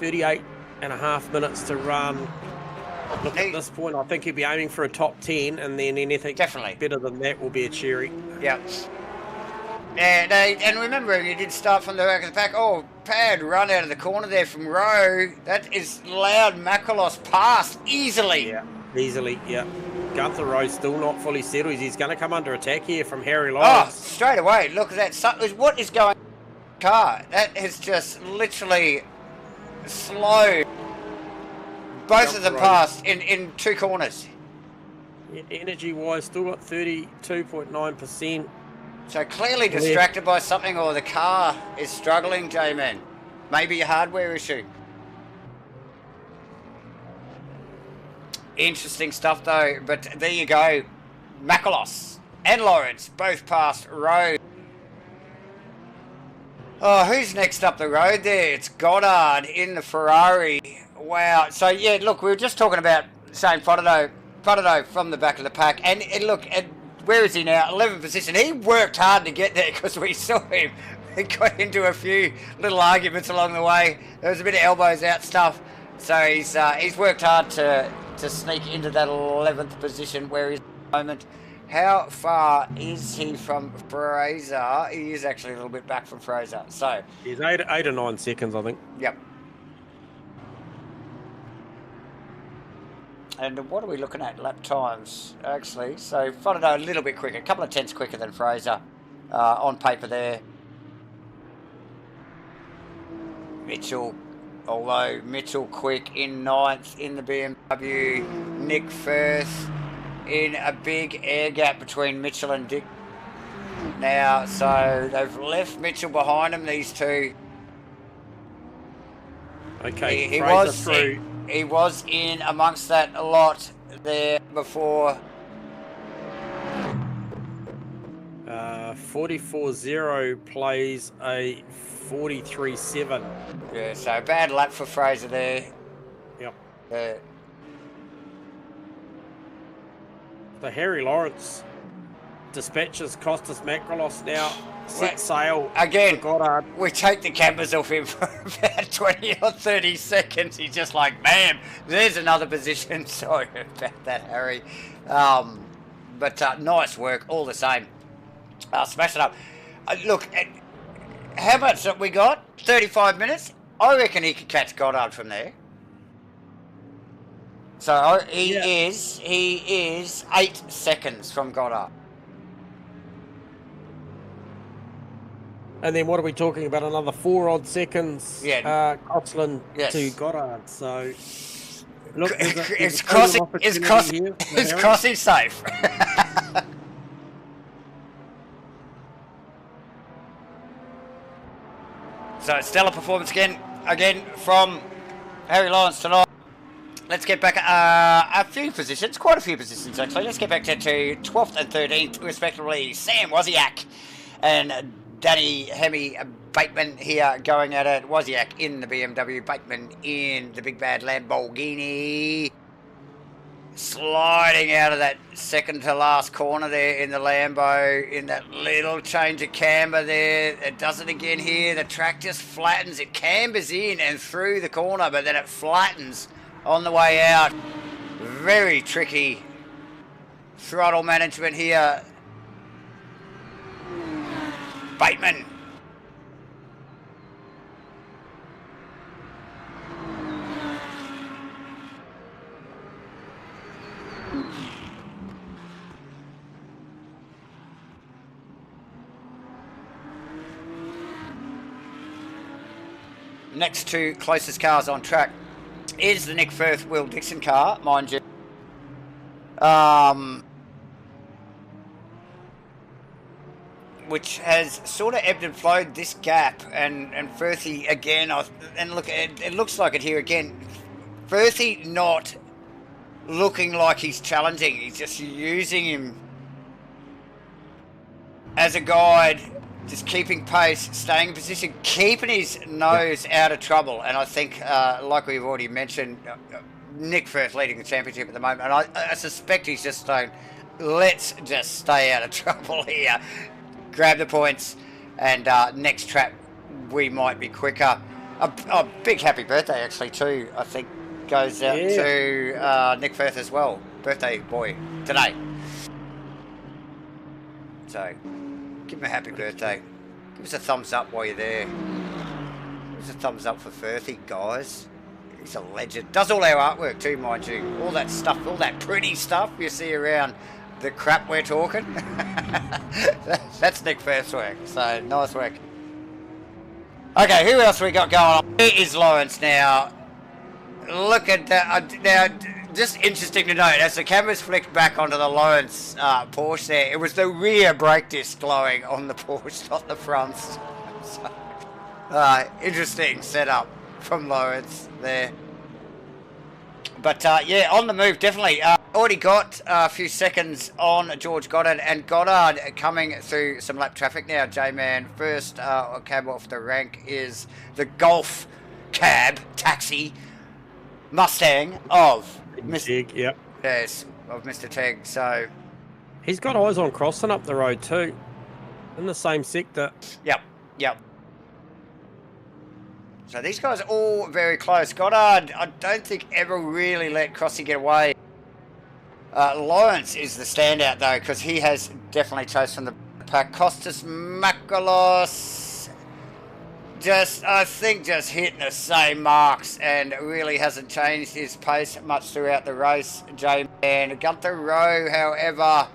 38.5 minutes to run. Look, at this point, I think he'd be aiming for a top 10, and then anything definitely better than that will be a cherry. Yeah. And remember, he did start from the back of the pack. Oh, bad run out of the corner there from Rowe. That is loud. Makrolos passed easily. Yeah, easily, yeah. Gunther Rowe still not fully settled. He's going to come under attack here from Harry Lawrence. Oh, straight away. Look at that. What is going on in the car? That is just literally slow. Both of them passed in 2 corners. Energy-wise, still got 32.9%. So clearly distracted by something, or the car is struggling, J-Man. Maybe a hardware issue. Interesting stuff, though. But there you go. Makrolos and Lawrence both passed Rowe. Oh, who's next up the road there? It's Goddard in the Ferrari. Wow. So, yeah, look, we were just talking about Shane Frodeau from the back of the pack. And look, where is he now? 11th position. He worked hard to get there because we saw him. He got into a few little arguments along the way. There was a bit of elbows out stuff. So he's worked hard to sneak into that 11th position where he's at the moment. How far is he from Fraser? He is actually a little bit back from Fraser. So he's 8 or 9 seconds, I think. Yep. And what are we looking at? Lap times, actually. So Frodeau a little bit quicker, a couple of tenths quicker than Fraser on paper there. Mitchell, although Mitchell quick in 9th in the BMW. Nick Firth in a big air gap between Mitchell and Dick now, so they've left Mitchell behind them, these two. Okay, he was in amongst that a lot there before. 44.0 plays a 43.7. Yeah, so bad lap for Fraser there. Yep. The Harry Lawrence dispatches Costas Macrolos now set sail again. Goddard. We take the cameras off him for about 20 or 30 seconds. He's just like, bam, there's another position. Sorry about that, Harry. But nice work all the same. Smash it up. Look, how much have we got? 35 minutes? I reckon he could catch Goddard from there. So he is 8 seconds from Goddard. And then what are we talking about? Another 4 odd seconds. Yeah. Cosland to Goddard. So look, is Crossy safe? So stellar performance again from Harry Lawrence tonight. Let's get back a few positions, quite a few positions actually. Let's get back to 12th and 13th respectively. Sam Wozniak and Danny Hemi Bateman here going at it. Wozniak in the BMW, Bateman in the big bad Lamborghini. Sliding out of that second to last corner there in the Lambo, in that little change of camber there. It does it again here. The track just flattens. It cambers in and through the corner, but then it flattens on the way out. Very tricky throttle management here. Bateman. Next two closest cars on track is the Nick Firth Will Dixon car, mind you. Which has sort of ebbed and flowed this gap, and Firthy again, and look, it looks like it here again. Firthy not looking like he's challenging, he's just using him as a guide, just keeping pace, staying in position, keeping his nose out of trouble. And I think, like we've already mentioned, Nick Firth leading the championship at the moment, and I suspect he's just saying, let's just stay out of trouble here, grab the points, and next trap we might be quicker. A big happy birthday actually too, I think, goes out to Nick Firth as well. Birthday boy today. So give him a happy birthday. Give us a thumbs up while you're there. Give us a thumbs up for Firthy, guys. He's a legend. Does all our artwork too, mind you. All that stuff, all that pretty stuff you see around the crap we're talking. That's Nick Firth's work. So nice work. Okay, who else we got going on? Here is Lawrence now. Look at that. Now, just interesting to note, as the cameras flicked back onto the Lawrence Porsche there, it was the rear brake disc glowing on the Porsche, not the fronts. So, interesting setup from Lawrence there. But yeah, on the move, definitely. already got a few seconds on George Goddard, and Goddard coming through some lap traffic now, J-Man. First cab off the rank is the Golf cab taxi Mustang of Mr. Tegg, yep. Yes, of Mr. Tegg. So he's got eyes on crossing up the road too, in the same sector. Yep. So these guys are all very close. Goddard, I don't think ever really let Crossy get away. Lawrence is the standout though, because he has definitely chased from the pack. Costas Makalos I think just hitting the same marks and really hasn't changed his pace much throughout the race, J-Man. Gunther Rowe, however,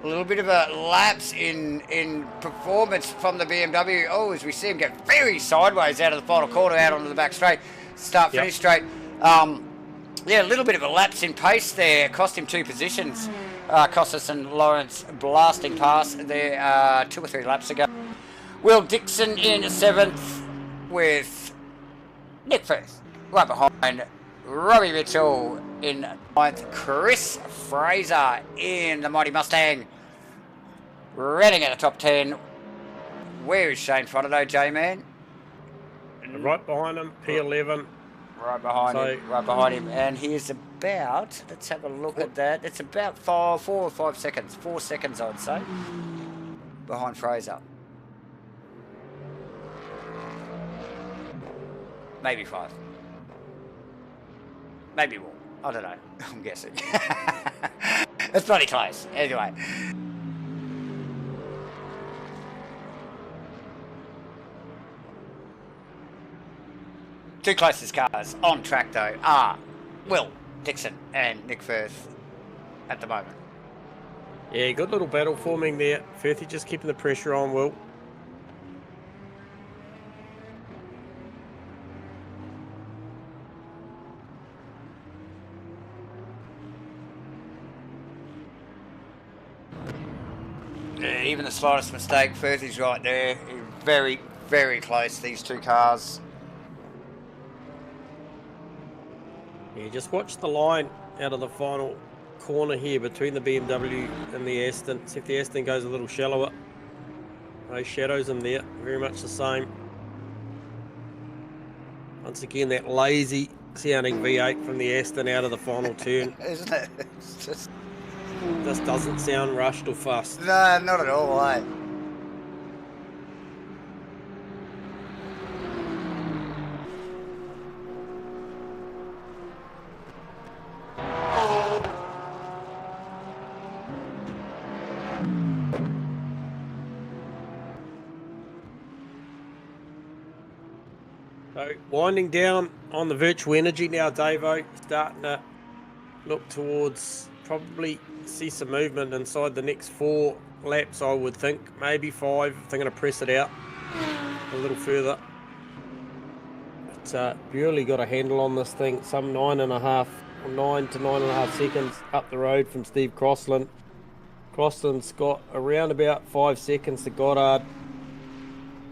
a little bit of a lapse in performance from the BMW. Oh, as we see him get very sideways out of the final corner, out onto the back straight, finish straight. Yeah, a little bit of a lapse in pace there. Cost him 2 positions. Costas and Lawrence blasting past there 2 or 3 laps ago. Will Dixon in 7th with Nick Firth right behind Robbie Mitchell in 9th. Chris Fraser in the Mighty Mustang running at the top 10. Where is Shane Fronado, J-Man? Right behind him, P11. Right behind him, and he is about, let's have a look at that, it's about 4 or 5 seconds, 4 seconds I would say, behind Fraser. Maybe 5. Maybe more, I don't know, I'm guessing. It's bloody close, anyway. Two closest cars on track though are Will Dixon and Nick Firth at the moment. Yeah, good little battle forming there. Firthy just keeping the pressure on Will. Yeah, even the slightest mistake, Firthy's right there. Very, very close, these two cars. Yeah, just watch the line out of the final corner here between the BMW and the Aston. See if the Aston goes a little shallower. No shadows in there, very much the same. Once again, that lazy sounding V8 from the Aston out of the final turn. Isn't it? It's just doesn't sound rushed or fussed. No, not at all, eh? So winding down on the virtual energy now, Davo, starting to look towards probably see some movement inside the next 4 laps, I would think, maybe 5 if they're going to press it out a little further. But Burley got a handle on this thing, some 9 to 9.5 seconds up the road from Steve Crossland. Crossland's got around about 5 seconds to Goddard,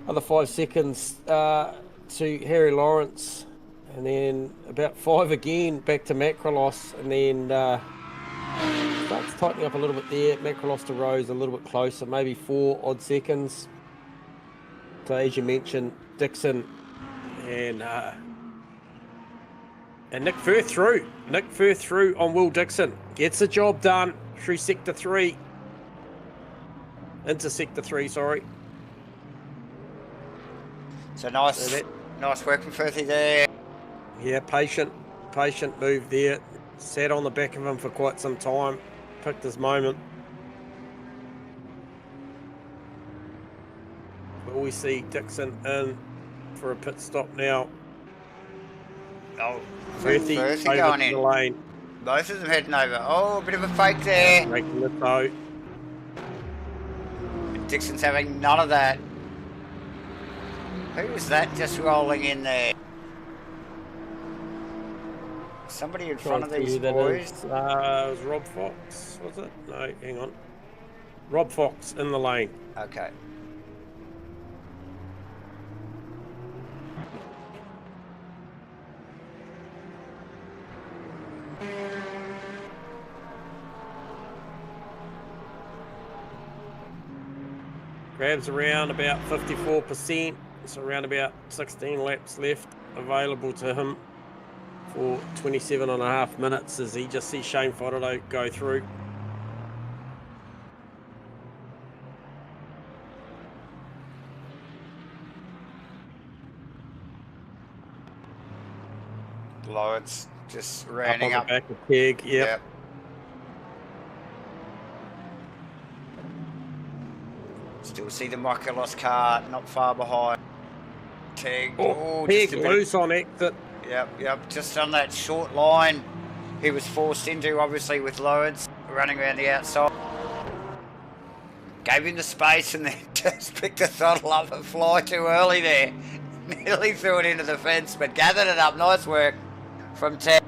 other 5 seconds to Harry Lawrence, and then about 5 again back to Macrolos, and then starts tightening up a little bit there. Macrolos to Rose a little bit closer, maybe 4 odd seconds. So as you mentioned, Dixon and Nick Firth through. Nick Firth through on Will Dixon. Gets the job done through Sector 3. Into Sector 3, sorry. So nice work from Firthy there. Yeah, patient move there. Sat on the back of him for quite some time. Picked his moment. But we see Dixon in for a pit stop now. Oh, Firthy going in. The lane. Both of them heading over. Oh, a bit of a fake there. Making the toe. Dixon's having none of that. Who was that just rolling in there? Somebody in front of these boys? It was Rob Fox, was it? No, hang on. Rob Fox in the lane. Okay. Grabs around about 54%, so around about 16 laps left available to him for 27.5 minutes as he just sees Shane Fodderdo go through. Lawrence just rounding up. On the back of Peg, yep. Still see the Mikolos car not far behind. Peg, Peg loose on exit. Yep, just on that short line he was forced into, obviously, with Lawrence running around the outside. Gave him the space and then just picked the throttle up and fly too early there. Nearly threw it into the fence, but gathered it up. Nice work from Ted.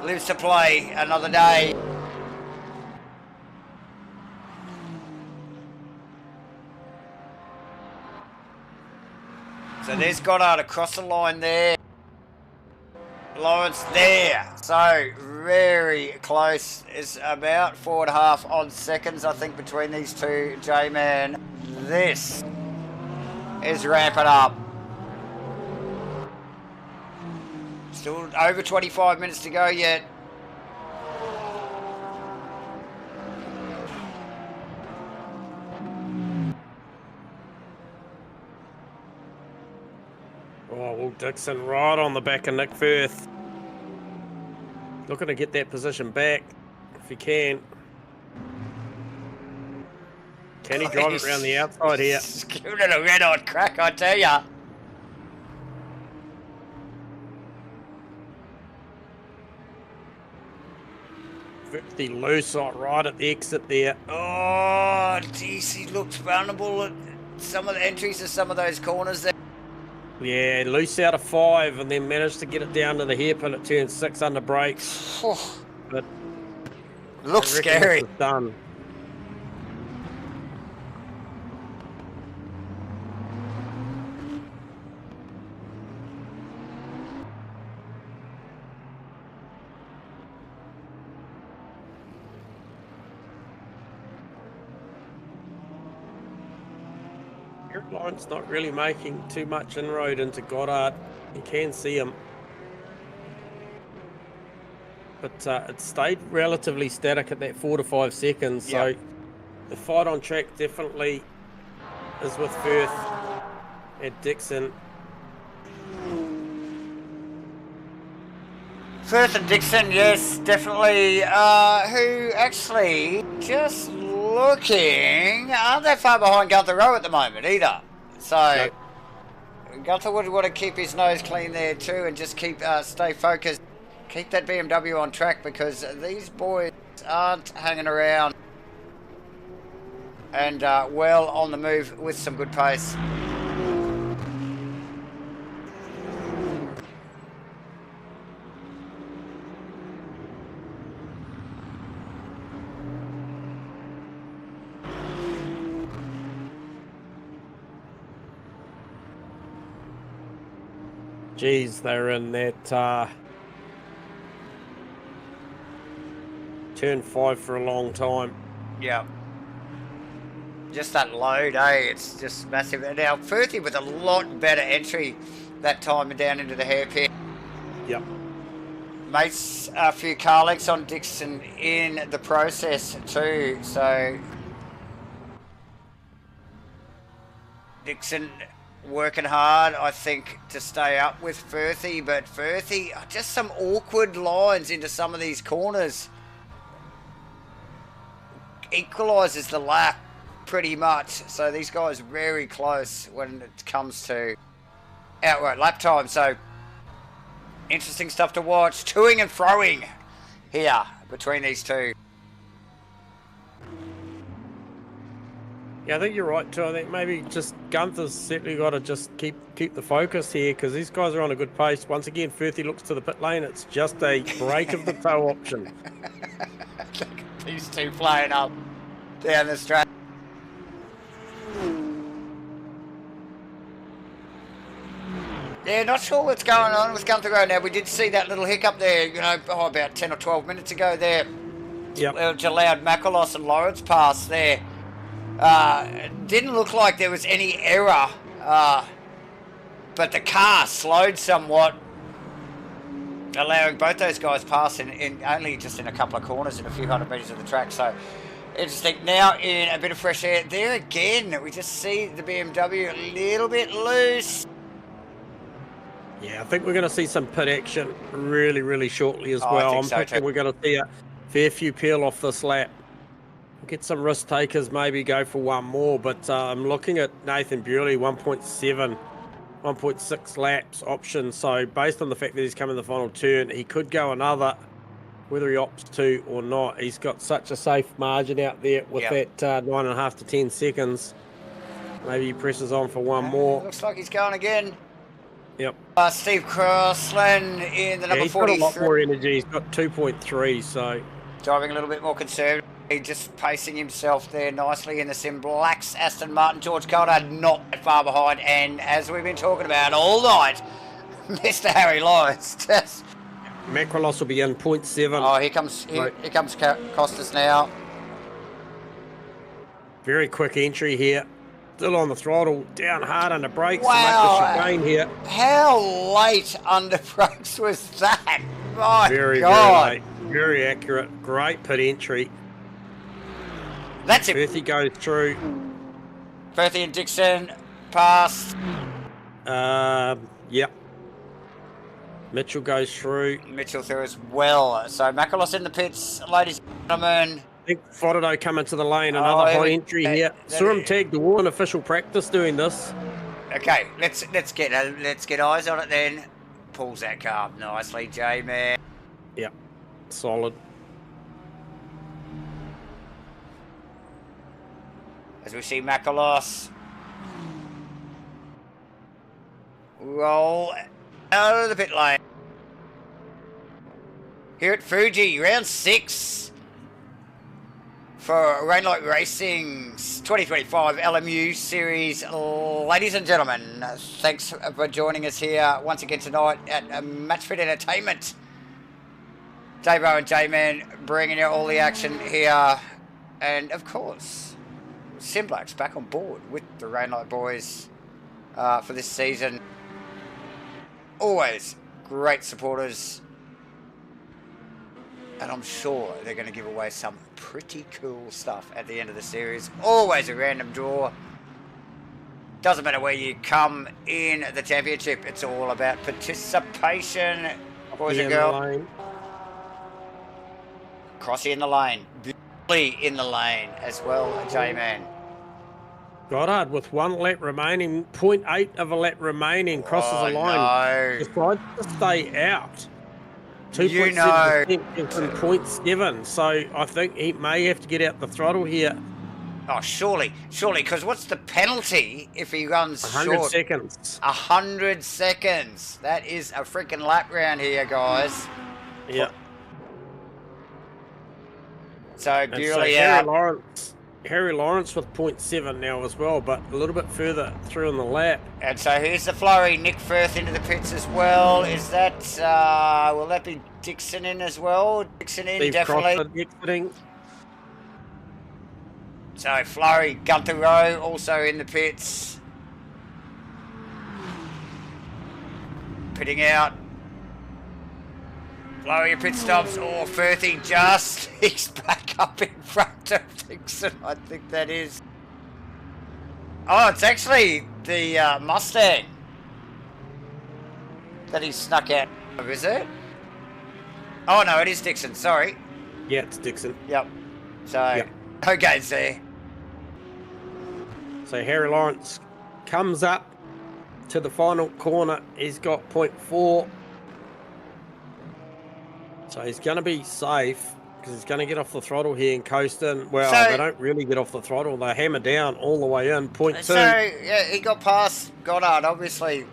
Lives to play another day. So there's Goddard across the line there. Lawrence there. So very close. It's about 4.5 odd seconds, I think, between these two. J-Man, this is ramping up. Still over 25 minutes to go yet. Oh, well, Dixon right on the back of Nick Firth. Looking to get that position back if he can. Can he drive it around the outside here? Giving it a red-hot crack, I tell ya. Very loose right at the exit there. Oh, geez, he looked vulnerable at some of the entries of some of those corners there. Yeah, loose out of 5 and then managed to get it down to the hairpin at turn 6 under brakes. But looks scary. Done. Line's not really making too much inroad into Goddard. You can see him. But it stayed relatively static at that 4 to 5 seconds. So the fight on track definitely is with Firth and Dixon. Firth and Dixon, yes, definitely. Who actually just looking, aren't that far behind Gunther Rowe at the moment either. So Gunther would want to keep his nose clean there too and just stay focused. Keep that BMW on track because these boys aren't hanging around. And well on the move with some good pace. Geez, they're in that turn 5 for a long time. Yeah. Just that load, eh? It's just massive. Now, Firthy with a lot better entry that time and down into the hairpin. Yep. Makes a few car licks on Dixon in the process too, so Dixon working hard, I think, to stay up with Firthy, but Firthy, just some awkward lines into some of these corners. Equalises the lap pretty much, so these guys are very close when it comes to outright lap time, so interesting stuff to watch. Toing and throwing here between these two. Yeah, I think you're right too. I think maybe just Gunther's certainly got to just keep the focus here because these guys are on a good pace. Once again, Firthy looks to the pit lane. It's just a break of the toe option. These two flying up down the straight. Yeah, not sure what's going on with Gunther right now. We did see that little hiccup there, you know, about 10 or 12 minutes ago there. Yep. Which allowed Mikolos and Lawrence pass there. Didn't look like there was any error, but the car slowed somewhat, allowing both those guys pass in only just in a couple of corners and a few hundred metres of the track. So interesting. Now in a bit of fresh air. There again, we just see the BMW a little bit loose. Yeah, I think we're going to see some pit action really, really shortly as well. I'm thinking we're going to see a fair few peel off this lap. Get some risk takers, maybe go for one more, but I'm looking at Nathan Bewley, 1.7, 1.6 laps option. So based on the fact that he's come in the final turn, he could go another, whether he opts to or not. He's got such a safe margin out there with that 9.5 to 10 seconds. Maybe he presses on for one more. Looks like he's going again. Yep. Steve Crossland in the number 43. He's got a lot more energy. He's got 2.3, so... Driving a little bit more conservative. Just pacing himself there nicely in the SIMBLACKS. Aston Martin, George Coulthard not that far behind. And as we've been talking about all night, Mr. Harry Lawrence just... Macrolos will be in 0.7. Oh, here comes Costas now. Very quick entry here. Still on the throttle, down hard under brakes wow. to make the chicane here. How late under brakes was that? My very, God. Very late. Very accurate. Great pit entry. That's it. Firthy goes through. Firthy and Dixon pass. Yep. Mitchell goes through. Mitchell through as well. So Macrolos in the pits, ladies and gentlemen. I think Frodo coming to the lane, another high entry here. Saw him tag the wall in official practice doing this. Okay, let's get eyes on it then. Pulls that car up nicely, J-Man. Yep, solid. As we see Macrolos roll out of the pit lane. Here at Fuji, round 6. For Rainlight Racing's 2025 LMU Series. Ladies and gentlemen, thanks for joining us here once again tonight at MATCHFIT Entertainment. Davo and J-Man bringing you all the action here. And of course, SIMBLACKS back on board with the Rainlight boys for this season. Always great supporters. And I'm sure they're going to give away some pretty cool stuff at the end of the series. Always a random draw. Doesn't matter where you come in the championship. It's all about participation, boys and girls. Crossy in the lane. Beautifully in the lane as well, J-Man. Goddard with 1 lap remaining, 0.8 of a lap remaining, crosses the line. Decides to stay out. 2.7% from 0.7, so I think he may have to get out the throttle here. Oh, surely, because what's the penalty if he runs 100 short? seconds. 100 seconds. That is a freaking lap round here, guys. Yeah. So, Bewley out. Harry Lawrence with 0.7 now as well, but a little bit further through in the lap. And so here's the flurry. Nick Firth into the pits as well. Is that, will that be Dixon in as well? Dixon in, Steve definitely. Crawford, so flurry, Gunther Rowe also in the pits. Pitting out. Flurry of pit stops. Oh, Firthy just, he's back up in front of Dixon, I think that is. Oh, it's actually the Mustang that he snuck out of, is it? Oh, no, it is Dixon, sorry. Yeah, it's Dixon. Yep. So, no gains there. So Harry Lawrence comes up to the final corner. He's got 0.4. So he's going to be safe because he's going to get off the throttle here and coast in. Well, so, they don't really get off the throttle. They hammer down all the way in. 0.2. So, yeah, he got past Goddard, obviously.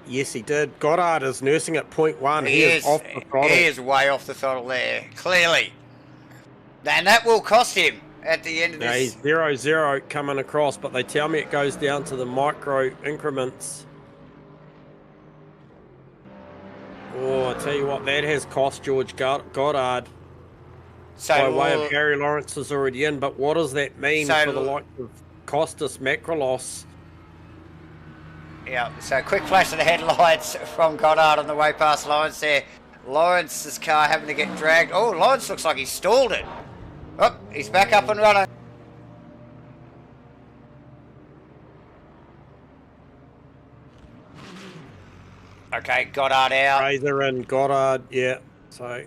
Yes, he did. Goddard is nursing at 0.1. He is off the throttle. He is way off the throttle there, clearly. And that will cost him at the end of this. He's 0-0 coming across, but they tell me it goes down to the micro increments. Oh, I tell you what, that has cost George Goddard. So by way of Harry Lawrence is already in, but what does that mean for the likes of Costas Macrolos? Yeah, so quick flash of the headlights from Goddard on the way past Lawrence there. Lawrence's car having to get dragged. Oh, Lawrence looks like he stalled it. Oh, he's back up and running. Okay, Goddard out. Fraser and Goddard, yeah. So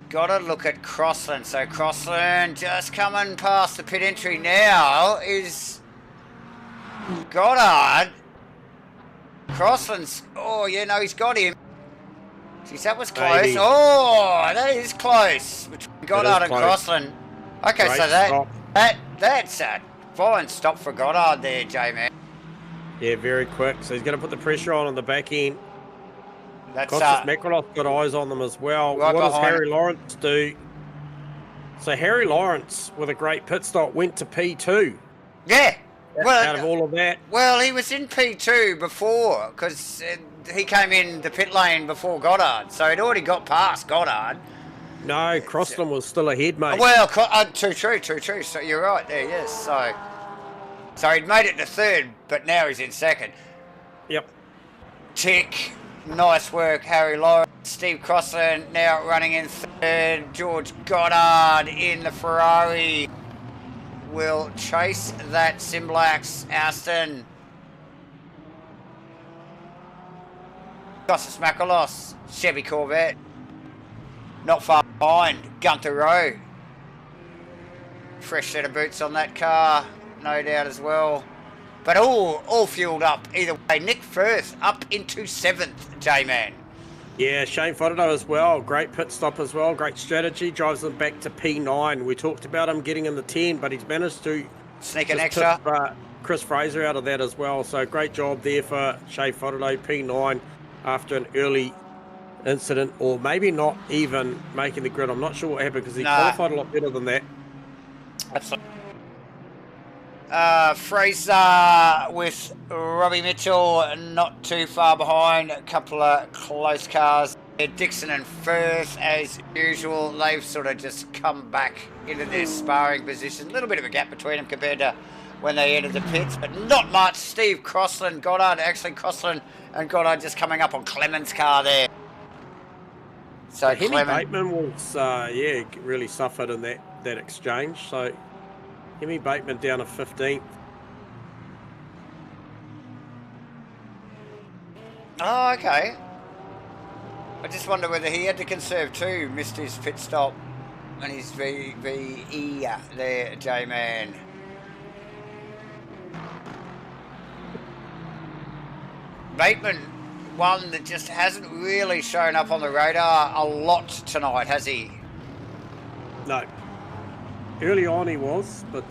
gotta look at Crossland. So Crossland just coming past the pit entry now is Goddard. Crossland's, oh yeah, no, he's got him. Jeez, that was close. Maybe. Oh, that is close between Goddard and close. Crossland. Okay, Great so stop. that's a fine stop for Goddard there, J-Man. Yeah, very quick. So he's going to put the pressure on the back end. That's Costas Macrolos got eyes on them as well. Right what does behind Harry Lawrence do? So Harry Lawrence, with a great pit stop, went to P2. Yeah. Well, out of all of that. Well, he was in P2 before because he came in the pit lane before Goddard, so he'd already got past Goddard. No, Crossland was still ahead, mate. Well, true. So you're right there, yes. So he'd made it to third, but now he's in second. Yep. Tick. Nice work, Harry Lawrence. Steve Crossland now running in third. George Goddard in the Ferrari will chase that SIMBLACKS Aston. Costas Macrolos, Chevy Corvette. Not far behind, Gunther Rowe. Fresh set of boots on that car, no doubt as well. But all fueled up either way. Nick Firth up into 7th, J-Man. Yeah, Shane Fodato as well. Great pit stop as well. Great strategy. Drives them back to P9. We talked about him getting in the 10, but he's managed to sneak an extra. Tip, Chris Fraser out of that as well. So great job there for Shane Fodato, P9, after an early incident, or maybe not even making the grid. I'm not sure what happened because he qualified a lot better than that. Absolutely. Fraser with Robbie Mitchell not too far behind. A couple of close cars. Dixon and Firth, as usual, they've sort of just come back into their sparring position. A little bit of a gap between them compared to when they entered the pits, but not much. Steve Crossland, Goddard, actually Crossland and Goddard just coming up on Clemens' car there. So Henry Bateman was, really suffered in that exchange. So Hemi Bateman down to 15th. Oh, okay. I just wonder whether he had to conserve too, missed his pit stop and his VVE there, J-Man. Bateman, one that just hasn't really shown up on the radar a lot tonight, has he? No. Early on he was, but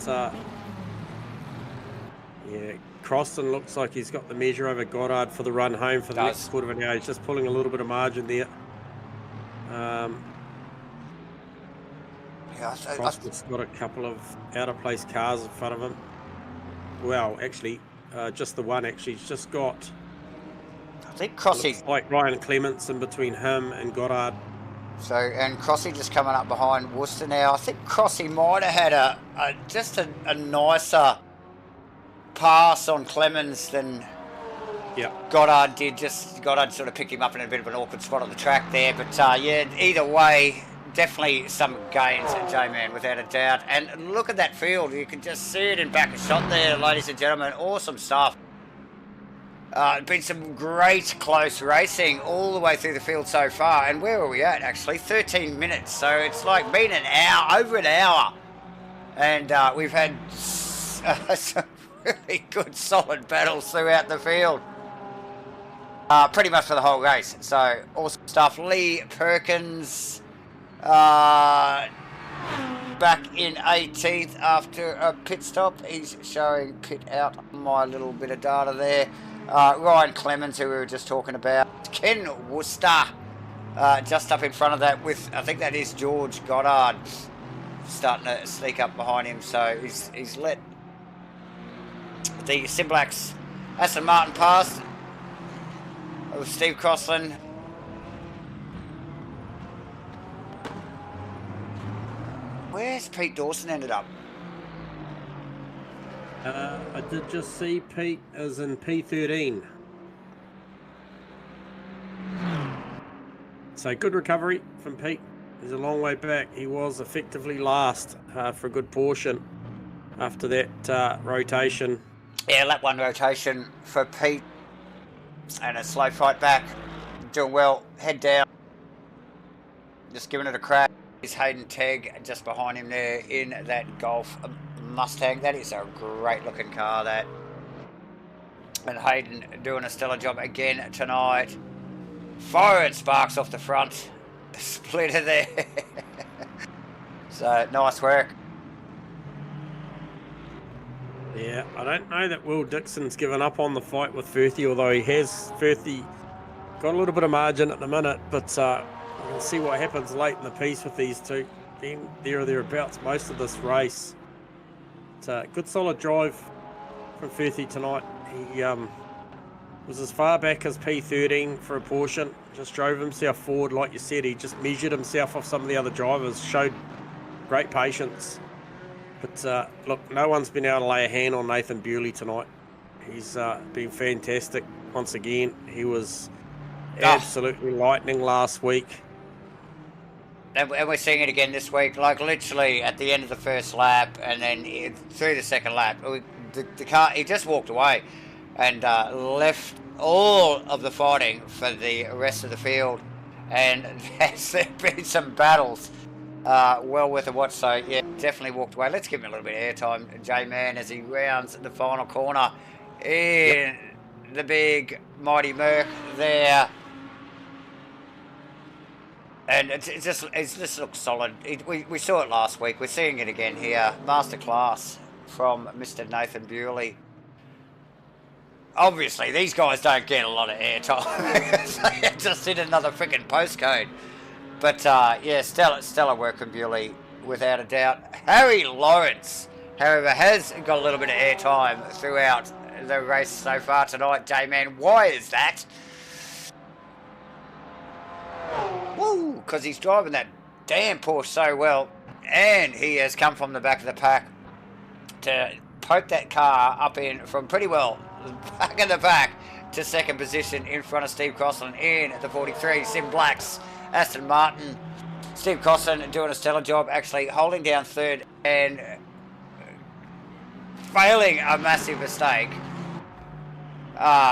Croston looks like he's got the measure over Goddard for the run home for the next quarter of an hour. He's just pulling a little bit of margin there. Croston's got a couple of out-of-place cars in front of him. Well, actually, just the one actually. He's just got... I think Crossy... like Ryan Clements in between him and Goddard. So, and Crossy just coming up behind Worcester now. I think Crossy might have had just a nicer pass on Clemens than Goddard did. Goddard sort of picked him up in a bit of an awkward spot on the track there. But either way, definitely some gains, J-Man, without a doubt. And look at that field. You can just see it in back of shot there, ladies and gentlemen. Awesome stuff. Been some great close racing all the way through the field so far. And where are we at, actually? 13 minutes. So it's like been an hour, over an hour. And we've had some really good, solid battles throughout the field. Pretty much for the whole race. So awesome stuff. Lee Perkins back in 18th after a pit stop. He's showing pit out on my little bit of data there. Ryan Clemens, who we were just talking about. Ken Worcester just up in front of that with, I think that is George Goddard starting to sneak up behind him. So he's let the SIMBLACKS Aston Martin past with Steve Crossland. Where's Pete Dawson ended up? I did just see Pete is in P13. So good recovery from Pete. He's a long way back. He was effectively last for a good portion after that rotation. Yeah, lap 1 rotation for Pete. And a slow fight back. Doing well. Head down. Just giving it a crack. Is Hayden Tegg just behind him there in that Golf Mustang. That is a great looking car, that. And Hayden doing a stellar job again tonight. Firing sparks off the front. Splitter there. So, nice work. Yeah, I don't know that Will Dixon's given up on the fight with Firthy, although he has. Firthy got a little bit of margin at the minute, but we'll see what happens late in the piece with these two. Being there or thereabouts most of this race. It's a good solid drive from Firthy tonight. He was as far back as P13 for a portion. Just drove himself forward, like you said. He just measured himself off some of the other drivers. Showed great patience. But look, no one's been able to lay a hand on Nathan Bewley tonight. He's been fantastic once again. He was absolutely lightning last week. And we're seeing it again this week, like literally at the end of the first lap and then through the second lap. The car, he just walked away and left all of the fighting for the rest of the field. And there's been some battles well worth a watch. So, yeah, definitely walked away. Let's give him a little bit of airtime, J-Man, as he rounds the final corner in the big mighty Merc there. And it just looks solid. We saw it last week. We're seeing it again here. Masterclass from Mr. Nathan Bewley. Obviously, these guys don't get a lot of airtime. They just hit another freaking postcode. But, yeah, stellar work from Bewley, without a doubt. Harry Lawrence, however, has got a little bit of airtime throughout the race so far tonight. J-Man, why is that? Woo! Because he's driving that damn Porsche so well, and he has come from the back of the pack to poke that car up in from pretty well back in the back to second position in front of Steve Crossland in the 43 SIMBLACKS Aston Martin. Steve Crossland doing a stellar job, actually holding down third and failing a massive mistake.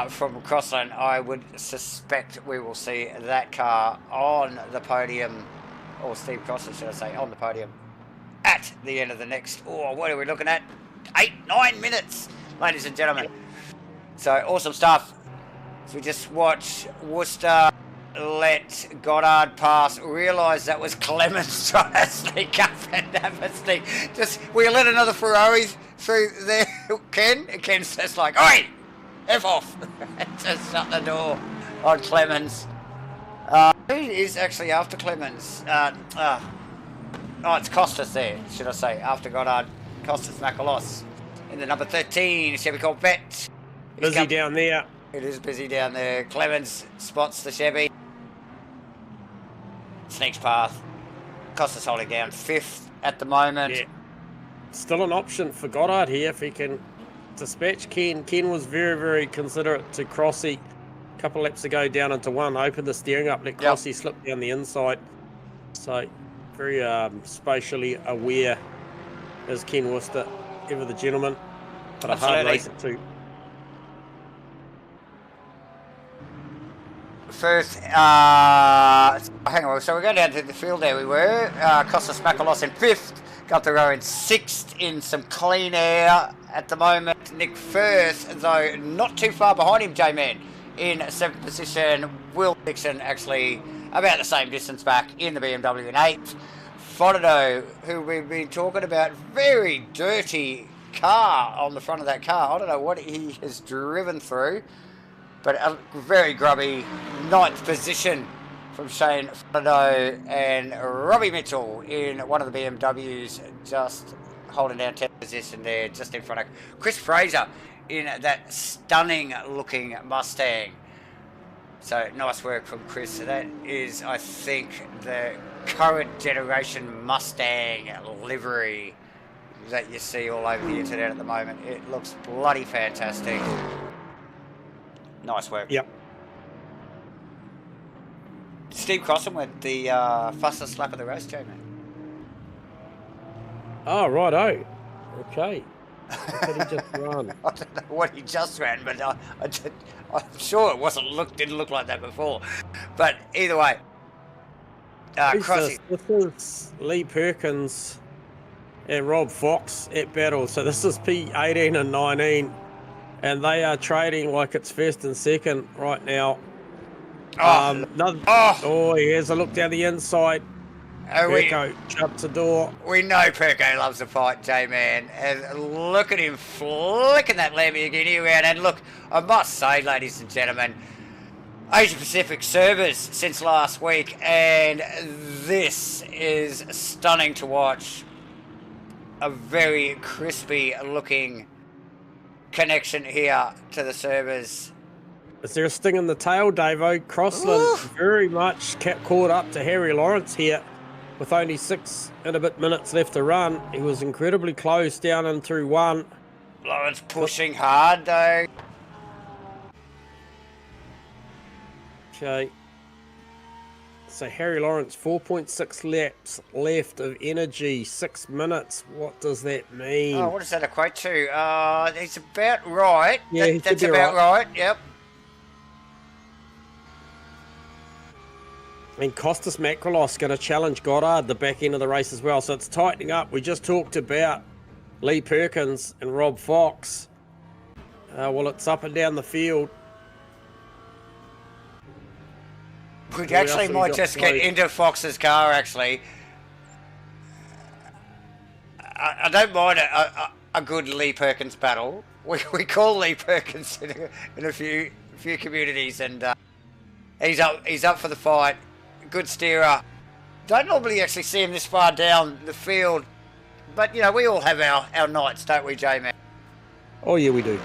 From Crossland. I would suspect we will see that car on the podium, or Steve Crossland, should I say, on the podium at the end of the next, what are we looking at? 8-9 minutes, ladies and gentlemen. So, awesome stuff. So we just watch Worcester let Goddard pass, realise that was Clemens trying to sneak up and have a sneak. We let another Ferrari through there, Ken's just like, oi! F off! Just shut the door on Clemens. Who is actually after Clemens? It's Costas there, should I say, after Goddard. Costas Makalos in the number 13 Chevy Corvette. Busy down there. It is busy down there. Clemens spots the Chevy. Sneaks past. Costas holding down 5th at the moment. Yeah. Still an option for Goddard here if he can dispatch Ken. Ken was very, very considerate to Crossy a couple of laps ago down into 1. Opened the steering up, let Crossy slip down the inside. So very spatially aware as Ken Worcester, ever the gentleman. But a hard race at 2. First, hang on, so we're going down to the field there we were. Costas Makalos in 5th. Got the row in 6th in some clean air at the moment. Nick Firth, though, not too far behind him, J-Man, in 7th position. Will Dixon actually about the same distance back in the BMW in 8th. Fodido, who we've been talking about, very dirty car on the front of that car. I don't know what he has driven through, but a very grubby 9th position from Shane Fodido, and Robbie Mitchell in one of the BMWs, just holding down 10th position there, just in front of Chris Fraser in that stunning looking Mustang. So nice work from Chris. So that is, I think, the current generation Mustang livery that you see all over the internet at the moment. It looks bloody fantastic. Nice work. Yep. Steve Crossland went the fastest lap of the race, Jamie. Oh, righto. Okay. What did he just run? I don't know what he just ran, but I'm sure it didn't look like that before. But either way, This is Lee Perkins and Rob Fox at battle. So this is P18 and 19, and they are trading like it's first and second right now. He has a look down the inside. Perko shuts the door. We know Perko loves a fight, J-Man. And look at him flicking that Lamborghini around. And look, I must say, ladies and gentlemen, Asia Pacific servers since last week, and this is stunning to watch. A very crispy looking connection here to the servers. Is there a sting in the tail, Davo? Crossland very much caught up to Harry Lawrence here with only 6 and a bit minutes left to run. He was incredibly close down and through one. Lawrence pushing hard though. Okay. So Harry Lawrence, 4.6 laps left of energy, 6 minutes. What does that mean? Oh, what does that equate to? He's about right. Yeah, that's about right. Yep. And Costas Makrolos going to challenge Goddard the back end of the race as well. So it's tightening up. We just talked about Lee Perkins and Rob Fox. Well, it's up and down the field. We actually might just get into Fox's car, actually. I don't mind a good Lee Perkins battle. We call Lee Perkins in a few communities, and he's up for the fight. Good steerer. Don't normally actually see him this far down the field, but you know, we all have our nights, don't we, J-Man? Oh yeah, we do.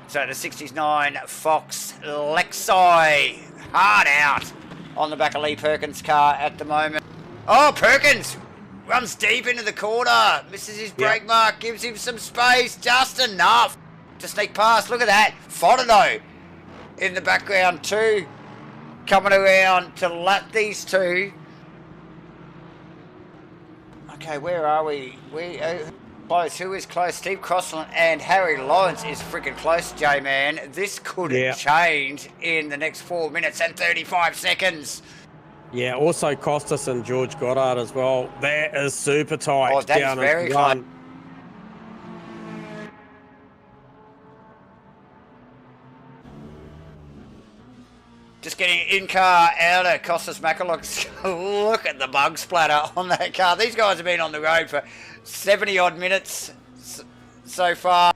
So the 69 Fox Lexi, hard out on the back of Lee Perkins' car at the moment. Oh, Perkins runs deep into the corner, misses his brake mark, gives him some space, just enough to sneak past. Look at that, Fodeno in the background too, coming around to lap these two. Okay, where are we? Close. Who is close? Steve Crossland and Harry Lawrence is freaking close, J-Man. This could change in the next 4 minutes and 35 seconds. Yeah, also Costas and George Goddard as well. That is super tight. Oh, that's very close. Just getting in-car outer, Costas Makrolos. Look at the bug splatter on that car. These guys have been on the road for 70-odd minutes so far.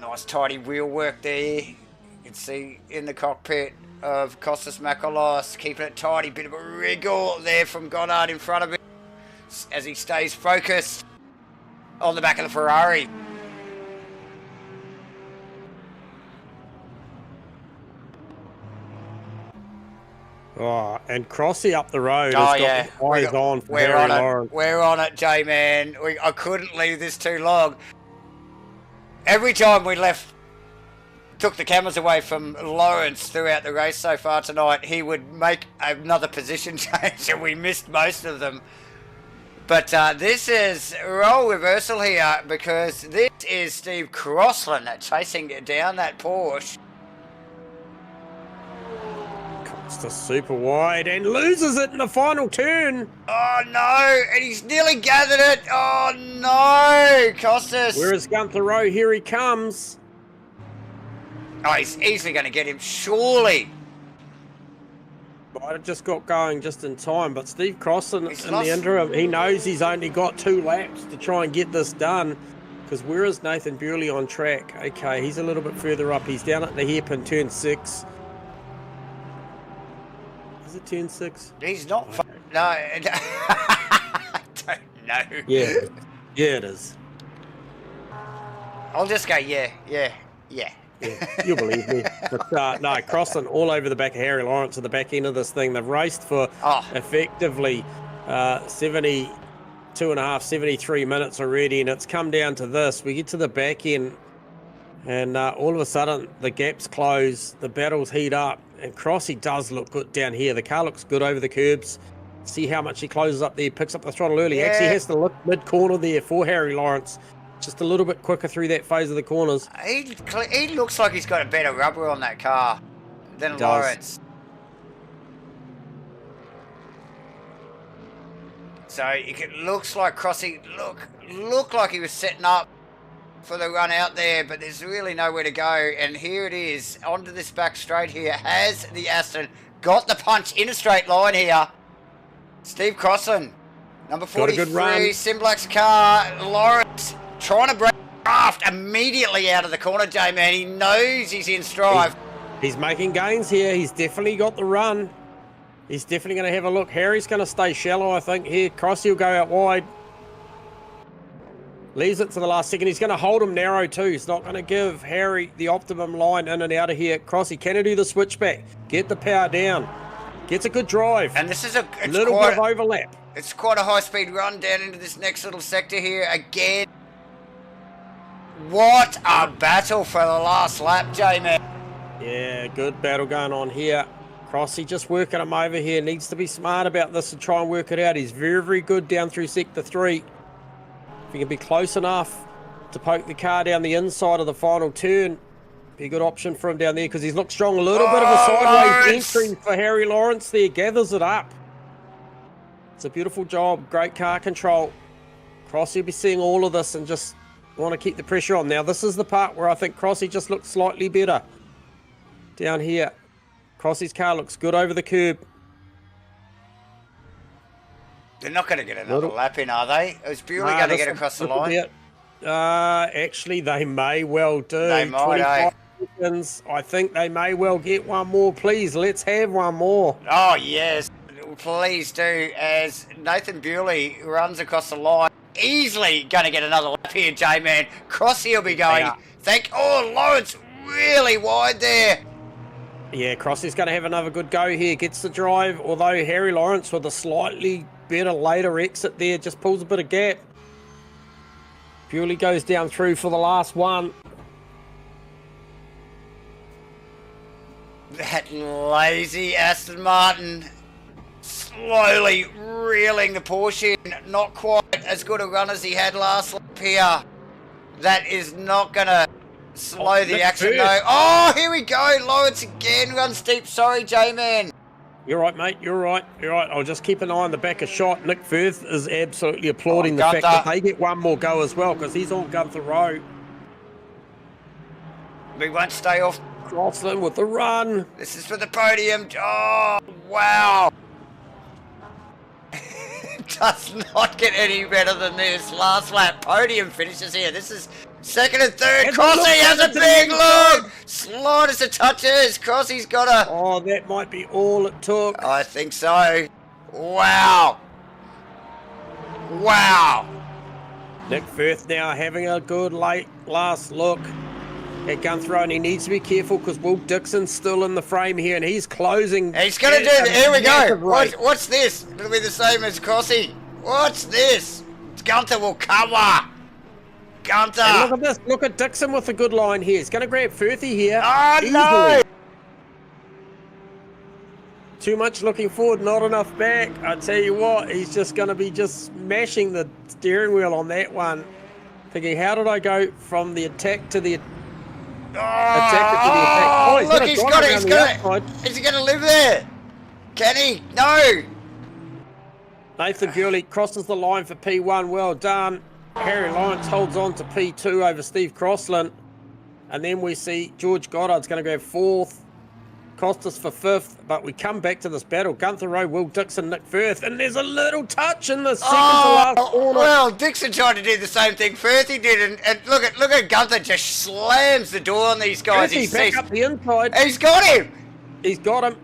Nice tidy wheel work there. You can see in the cockpit of Costas Makrolos, keeping it tidy. Bit of a wriggle there from Goddard in front of him as he stays focused on the back of the Ferrari. Oh, and Crossy up the road. Oh, yeah. We're on it, J-Man. I couldn't leave this too long. Every time we took the cameras away from Lawrence throughout the race so far tonight, he would make another position change, and we missed most of them. But this is role reversal here, because this is Steve Crossland chasing down that Porsche. It's super wide and loses it in the final turn. Oh no, and he's nearly gathered it. Oh no, Costas. Where is Gunther Rowe? Here he comes. Oh, he's easily going to get him, surely. Might have just got going just in time, but Steve Crossland in the interim, he knows he's only got 2 laps to try and get this done. Because where is Nathan Bewley on track? Okay, he's a little bit further up. He's down at the hairpin, turn 6. Is it turn 6? He's not. No, I don't know. Yeah, it is. I'll just go. Yeah. Yeah, you'll believe me. But no, Crossland all over the back of Harry Lawrence at the back end of this thing. They've raced for effectively 73 minutes already, and it's come down to this. We get to the back end, and all of a sudden the gaps close, the battles heat up, and Crossy does look good down here. The car looks good over the curbs. See how much he closes up there, picks up the throttle early. Yeah. Actually has to look mid-corner there for Harry Lawrence. Just a little bit quicker through that phase of the corners. He looks like he's got a better rubber on that car than Lawrence. So it looks like Crossy look like he was setting up for the run out there, but there's really nowhere to go. And here it is, onto this back straight here. Has the Aston got the punch in a straight line here? Steve Crossland, number 43, SIMBLACKS car. Lawrence trying to break draft immediately out of the corner, J-Man. He knows he's in stride. He's making gains here. He's definitely got the run. He's definitely going to have a look. Harry's going to stay shallow, I think, here. Crossy will go out wide. Leaves it to the last second. He's going to hold him narrow too. He's not going to give Harry the optimum line in and out of here. Crossy, can he do the switchback? Get the power down. Gets a good drive. And this is a little bit of overlap. It's quite a high-speed run down into this next little sector here again. What a battle for the last lap, J-Man. Yeah, good battle going on here. Crossy just working him over here. Needs to be smart about this and try and work it out. He's very, very good down through sector 3. If he can be close enough to poke the car down the inside of the final turn, be a good option for him down there because he's looked strong. A little bit of a sideways entry for Harry Lawrence there. Gathers it up. It's a beautiful job. Great car control. Crossy will be seeing all of this and just want to keep the pressure on. Now, this is the part where I think Crossy just looks slightly better. Down here. Crossy's car looks good over the curb. They're not going to get another lap in, are they? Is Bewley going to get across the line? Actually, they may well do. They might, 25 seconds. I think they may well get one more. Please, let's have one more. Oh, yes. Please do. As Nathan Bewley runs across the line. Easily going to get another lap here, J-Man. Crossy will be going. Oh, Lawrence really wide there. Yeah, Crossy's going to have another good go here. Gets the drive, although Harry Lawrence with a slightly better later exit there just pulls a bit of gap. Bewley goes down through for the last one. That lazy Aston Martin slowly reeling the Porsche in. Not quite as good a run as he had last lap here. That is not going to slow the action, though. Oh, here we go. Lawrence again runs deep. Sorry, J-Man. You're right, mate. You're right. You're right. I'll just keep an eye on the back of shot. Nick Firth is absolutely applauding the fact that they get one more go as well because he's on Gunther Rowe. We won't stay off. Crossland with the run. This is for the podium. Oh, wow. Does not get any better than this. Last lap, podium finishes here. This is second and third. Crossy has a big look. Slightest of touches. Crossy's got a... Oh, that might be all it took. I think so. Wow. Wow. Nick Firth now having a good late last look at Gunther, and he needs to be careful because Will Dixon's still in the frame here, and he's closing. He's going to do it. Here we go. What's this? It'll be the same as Crossy. What's this? Gunther will cover. Gunther. And look at this. Look at Dixon with a good line here. He's going to grab Firthy here. Oh, easily. No. Too much looking forward, not enough back. I tell you what, he's just going to be just smashing the steering wheel on that one. Thinking, how did I go from the attack to the attack? Look, he's got it. Is he going to live there? Can he? No. Nathan Bewley crosses the line for P1. Well done. Harry Lawrence holds on to P2 over Steve Crossland. And then we see George Goddard's going to go fourth. Costas for fifth. But we come back to this battle. Gunther Rowe, Will Dixon, Nick Firth. And there's a little touch in the second to last corner. Well, Dixon tried to do the same thing Firthy did. And look at Gunther just slams the door on these guys. He's back up the inside. He's got him. He's got him.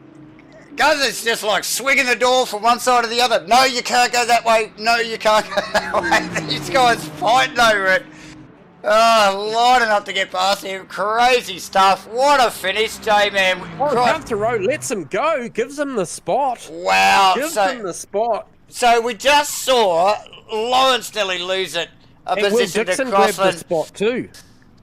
Gunther's just like swinging the door from one side to the other. No, you can't go that way. No, you can't go that way. These guys fighting over it. Oh, lining up to get past him. Crazy stuff. What a finish, J-Man. Oh, Gunther Rowe lets him go. Gives him the spot. Wow. Gives him the spot. So we just saw Lawrence nearly lose it. A and position Will Dixon to Crossland. grabbed the spot too.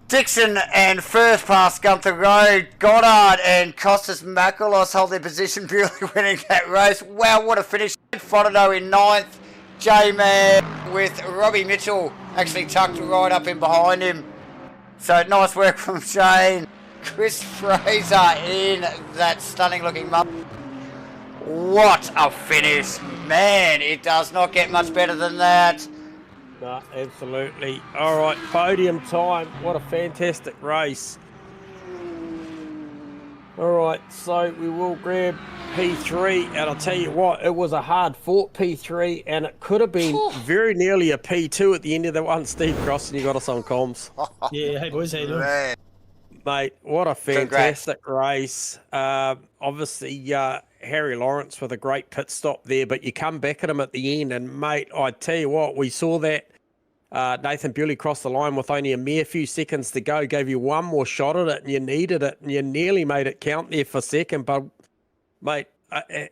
Dixon and Firth past Gunther Rowe. Goddard and Costas Makrolos hold their position, barely winning that race. Wow, what a finish. Fonado in 9th. J-Man with Robbie Mitchell actually tucked right up in behind him. So nice work from Shane. Chris Fraser in that stunning looking mum. What a finish. Man, it does not get much better than that. No, absolutely. All right, podium time. What a fantastic race. All right, so we will grab P3, and I'll tell you what, it was a hard-fought P3, and it could have been very nearly a P2 at the end of the one. Steve Cross, and you got us on comms. Yeah, hey boys, how you doing? Man. Mate, what a fantastic race. Obviously, Harry Lawrence with a great pit stop there, but you come back at him at the end, and mate, I tell you what, we saw that Nathan Bewley crossed the line with only a mere few seconds to go, gave you one more shot at it, and you needed it, and you nearly made it count there for second. But, mate,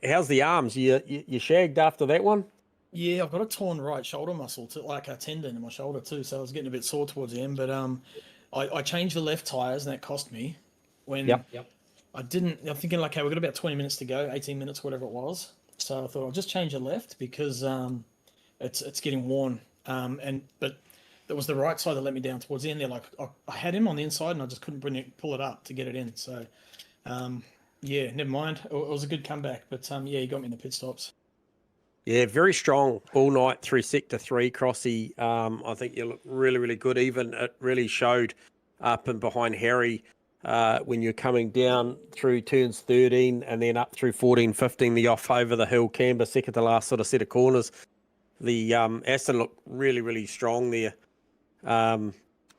how's the arms? You shagged after that one? Yeah, I've got a torn right shoulder muscle, like a tendon in my shoulder too, so I was getting a bit sore towards the end. But I changed the left tyres, and that cost me. When I didn't, I'm thinking like, okay, we've got about 20 minutes to go, 18 minutes, whatever it was. So I thought I'll just change the left because it's getting worn. But it was the right side that let me down towards the end there. Like I had him on the inside, and I just couldn't pull it up to get it in. So yeah, never mind. It was a good comeback, but yeah, he got me in the pit stops. Yeah, very strong all night through Sector 3, Crossy. I think you look really, really good. Even it really showed up and behind Harry when you're coming down through turns 13 and then up through 14, 15, the off over the hill, camber, second to last sort of set of corners. The Aston looked really, really strong there.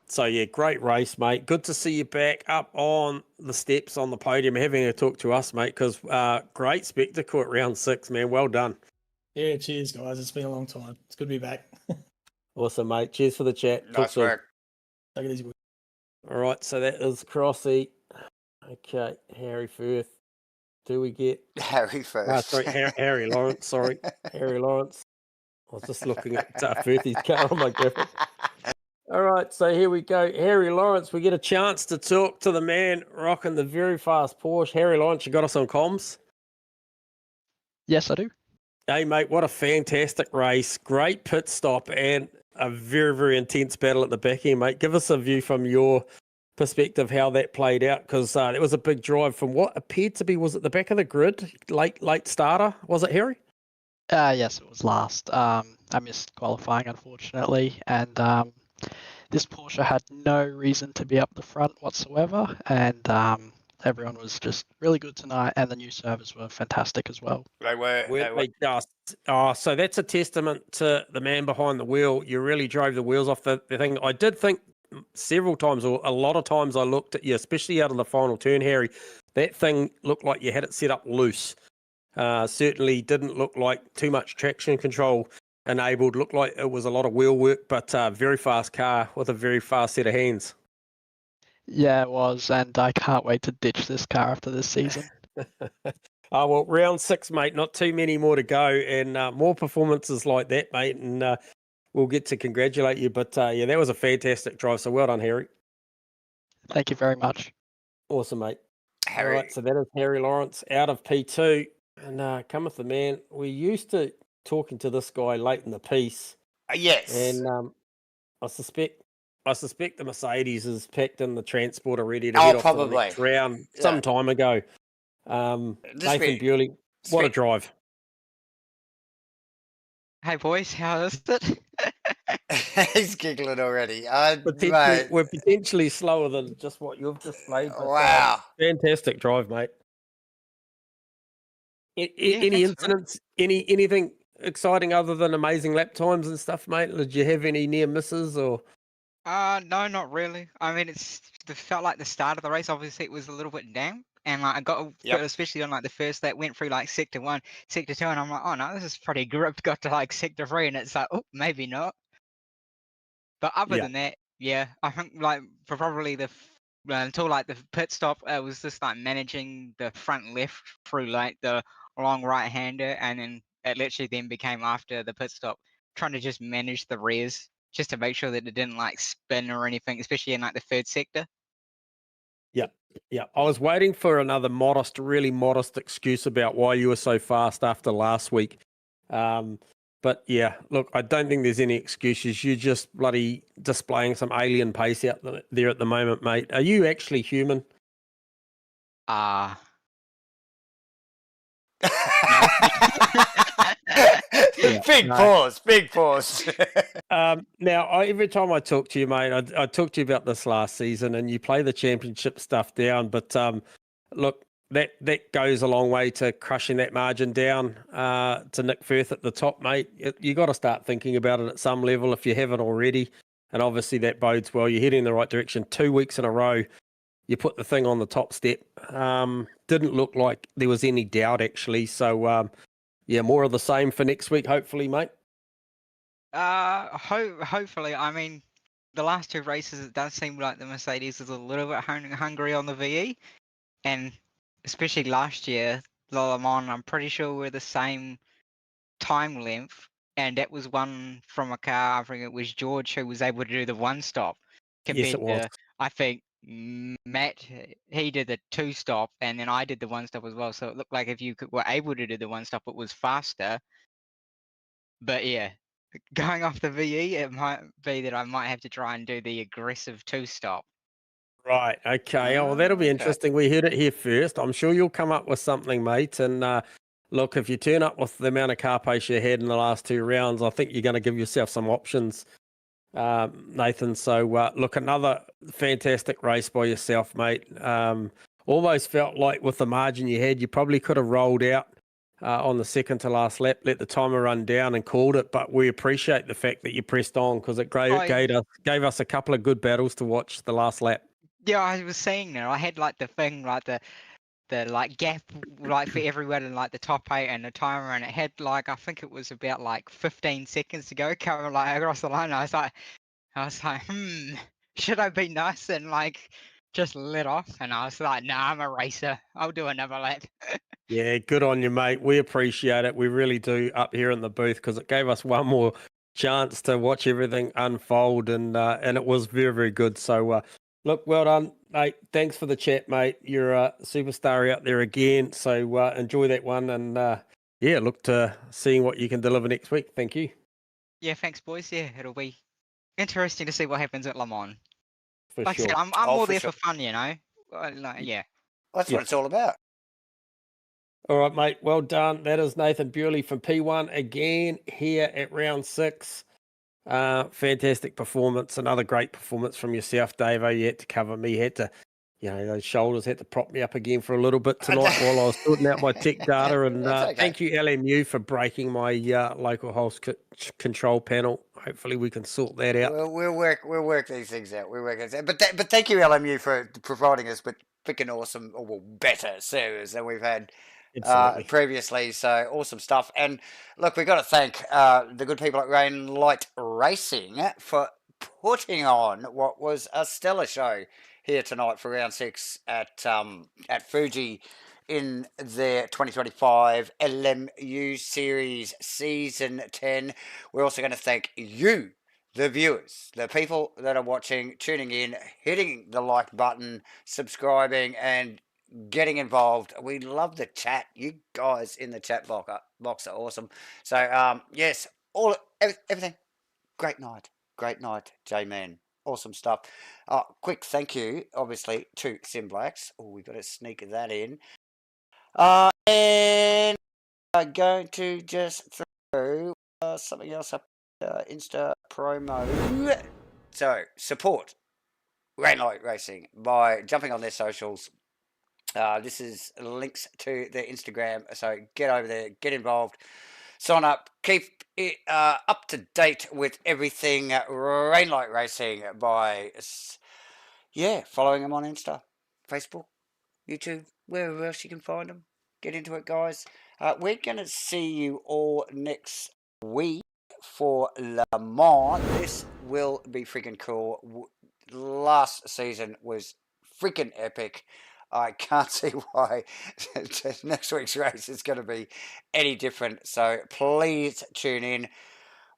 So, yeah, great race, mate. Good to see you back up on the steps on the podium, having a talk to us, mate, because great spectacle at round 6, man. Well done. Yeah, cheers, guys. It's been a long time. It's good to be back. Awesome, mate. Cheers for the chat. Nice work. Take it easy, boys. All right, so that is Crossy. Okay, Harry Firth. Do we get... Harry Firth. Sorry, Harry Lawrence. Sorry, Harry Lawrence. I was just looking at Firthy's car on my graphic. All right, so here we go. Harry Lawrence, we get a chance to talk to the man rocking the very fast Porsche. Harry Lawrence, you got us on comms? Yes, I do. Hey, mate, what a fantastic race. Great pit stop and a very, very intense battle at the back end, mate. Give us a view from your perspective how that played out, because it was a big drive from what appeared to be, was it the back of the grid? Late starter, was it, Harry? Yes, it was last. I missed qualifying, unfortunately, and this Porsche had no reason to be up the front whatsoever, and everyone was just really good tonight, and the new servers were fantastic as well. They were. So that's a testament to the man behind the wheel. You really drove the wheels off the thing. I did think several times, or a lot of times, I looked at you, especially out of the final turn, Harry, that thing looked like you had it set up loose. Certainly didn't look like too much traction control enabled. Looked like it was a lot of wheel work, but very fast car with a very fast set of hands. Yeah, it was, and I can't wait to ditch this car after this season. Well, round 6, mate, not too many more to go, and more performances like that, mate, and we'll get to congratulate you. But yeah, that was a fantastic drive, so well done, Harry. Thank you very much. Awesome, mate. Harry. All right, so that is Harry Lawrence out of P2, and cometh the man. We're used to talking to this guy late in the piece. Yes. And I suspect the Mercedes is packed in the transporter ready to head off to the next round some time ago. Nathan Bewley, what a drive. Hey boys, how is it? He's giggling already. We're potentially slower than just what you've just played. But, wow. Fantastic drive, mate. Any incidents, anything exciting other than amazing lap times and stuff, mate? Did you have any near misses or? No, not really. I mean, it felt like the start of the race. Obviously, it was a little bit down, and like I got, especially on like the first lap, went through like sector 1, sector 2, and I'm like, oh no, this is pretty gripped. Got to like sector 3, and it's like, oh, maybe not. But other than that, Yeah, I think like for probably until like the pit stop, it was just like managing the front left through like the long right hander, and then it literally then became after the pit stop trying to just manage the rears just to make sure that it didn't like spin or anything, especially in like the third sector. Yeah, yeah. I was waiting for another really modest excuse about why you were so fast after last week. But yeah, look, I don't think there's any excuses. You're just bloody displaying some alien pace out there at the moment, mate. Are you actually human? Big pause. Now, every time I talk to you, mate, I talk to you about this last season, and you play the championship stuff down. But look, that goes a long way to crushing that margin down to Nick Firth at the top, mate. You got to start thinking about it at some level if you haven't already. And obviously that bodes well. You're heading in the right direction. 2 weeks in a row, you put the thing on the top step. Didn't look like there was any doubt, actually. So, yeah, more of the same for next week, hopefully, mate. Hopefully. I mean, the last 2 races, it does seem like the Mercedes is a little bit hungry on the VE, and especially last year, Le Mans, I'm pretty sure we're the same time length, and that was one from a car. I think it was George who was able to do the 1 stop compared Yes, it was. to, I think, Matt. He did the 2 stop, and then I did the 1 stop as well. So it looked like if you were able to do the 1 stop, it was faster. But yeah, going off the VE, it might be that I might have to try and do the aggressive 2 stop. Right. Okay. Oh, well, that'll be interesting. We heard it here first. I'm sure you'll come up with something, mate. And look, if you turn up with the amount of car pace you had in the last 2 rounds, I think you're going to give yourself some options, Nathan. So, look, another fantastic race by yourself, mate. Almost felt like with the margin you had, you probably could have rolled out on the second to last lap, let the timer run down and called it. But we appreciate the fact that you pressed on because it gave us a couple of good battles to watch the last lap. Yeah, I was saying that I had like the thing, like the like gap, like for everyone in like the top 8 and the timer, and it had like, I think it was about like 15 seconds to go coming like across the line. I was like, should I be nice and like just let off? And I was like, nah, I'm a racer. I'll do another lap. Yeah, good on you, mate. We appreciate it. We really do up here in the booth because it gave us one more chance to watch everything unfold, and it was very, very good. So, look, well done, mate. Thanks for the chat, mate. You're a superstar out there again. So enjoy that one, and yeah, look to seeing what you can deliver next week. Thank you. Yeah, thanks, boys. Yeah, it'll be interesting to see what happens at Le Mans. For like sure. I said, I'm more there for fun, you know. Yeah. That's what it's all about. All right, mate. Well done. That is Nathan Bewley from P1 again here at round 6. Fantastic performance. Another great performance from yourself, Davo. You had to cover me. You had to, those shoulders had to prop me up again for a little bit tonight while I was sorting out my tech data. And okay. Thank you, LMU, for breaking my local host control panel. Hopefully, we can sort that out. We'll work these things out. But thank you, LMU, for providing us with freaking awesome, or well, better servers than we've had previously. So awesome stuff. And look, we've got to thank the good people at Rainlight Racing for putting on what was a stellar show here tonight for round 6 at Fuji in their 2025 LMU Series Season 10. We're also going to thank you, the viewers, the people that are watching, tuning in, hitting the like button, subscribing, and getting involved. We love the chat. You guys in the chat box are awesome. So, yes, everything. Great night, J-Man. Awesome stuff. Quick thank you, obviously, to SIMBLACKS. Oh, we've got to sneak that in. And I'm going to just throw something else up, Insta promo. So, support Rainlight Racing by jumping on their socials. This is links to their Instagram, so get over there, get involved, sign up, keep it, up to date with everything Rainlight Racing by following them on Insta, Facebook, YouTube, wherever else you can find them. Get into it, guys. We're going to see you all next week for Le Mans. This will be freaking cool. Last season was freaking epic. I can't see why next week's race is going to be any different. So please tune in.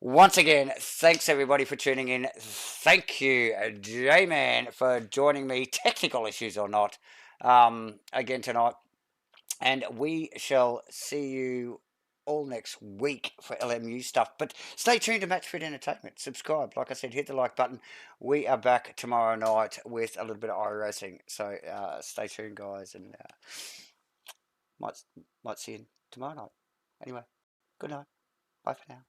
Once again, thanks everybody for tuning in. Thank you, J-Man, for joining me, technical issues or not, again tonight. And we shall see you all next week for LMU stuff. But stay tuned to MatchFit Entertainment. Subscribe. Like I said, hit the like button. We are back tomorrow night with a little bit of iRacing. So stay tuned, guys, and might see you tomorrow night. Anyway, good night. Bye for now.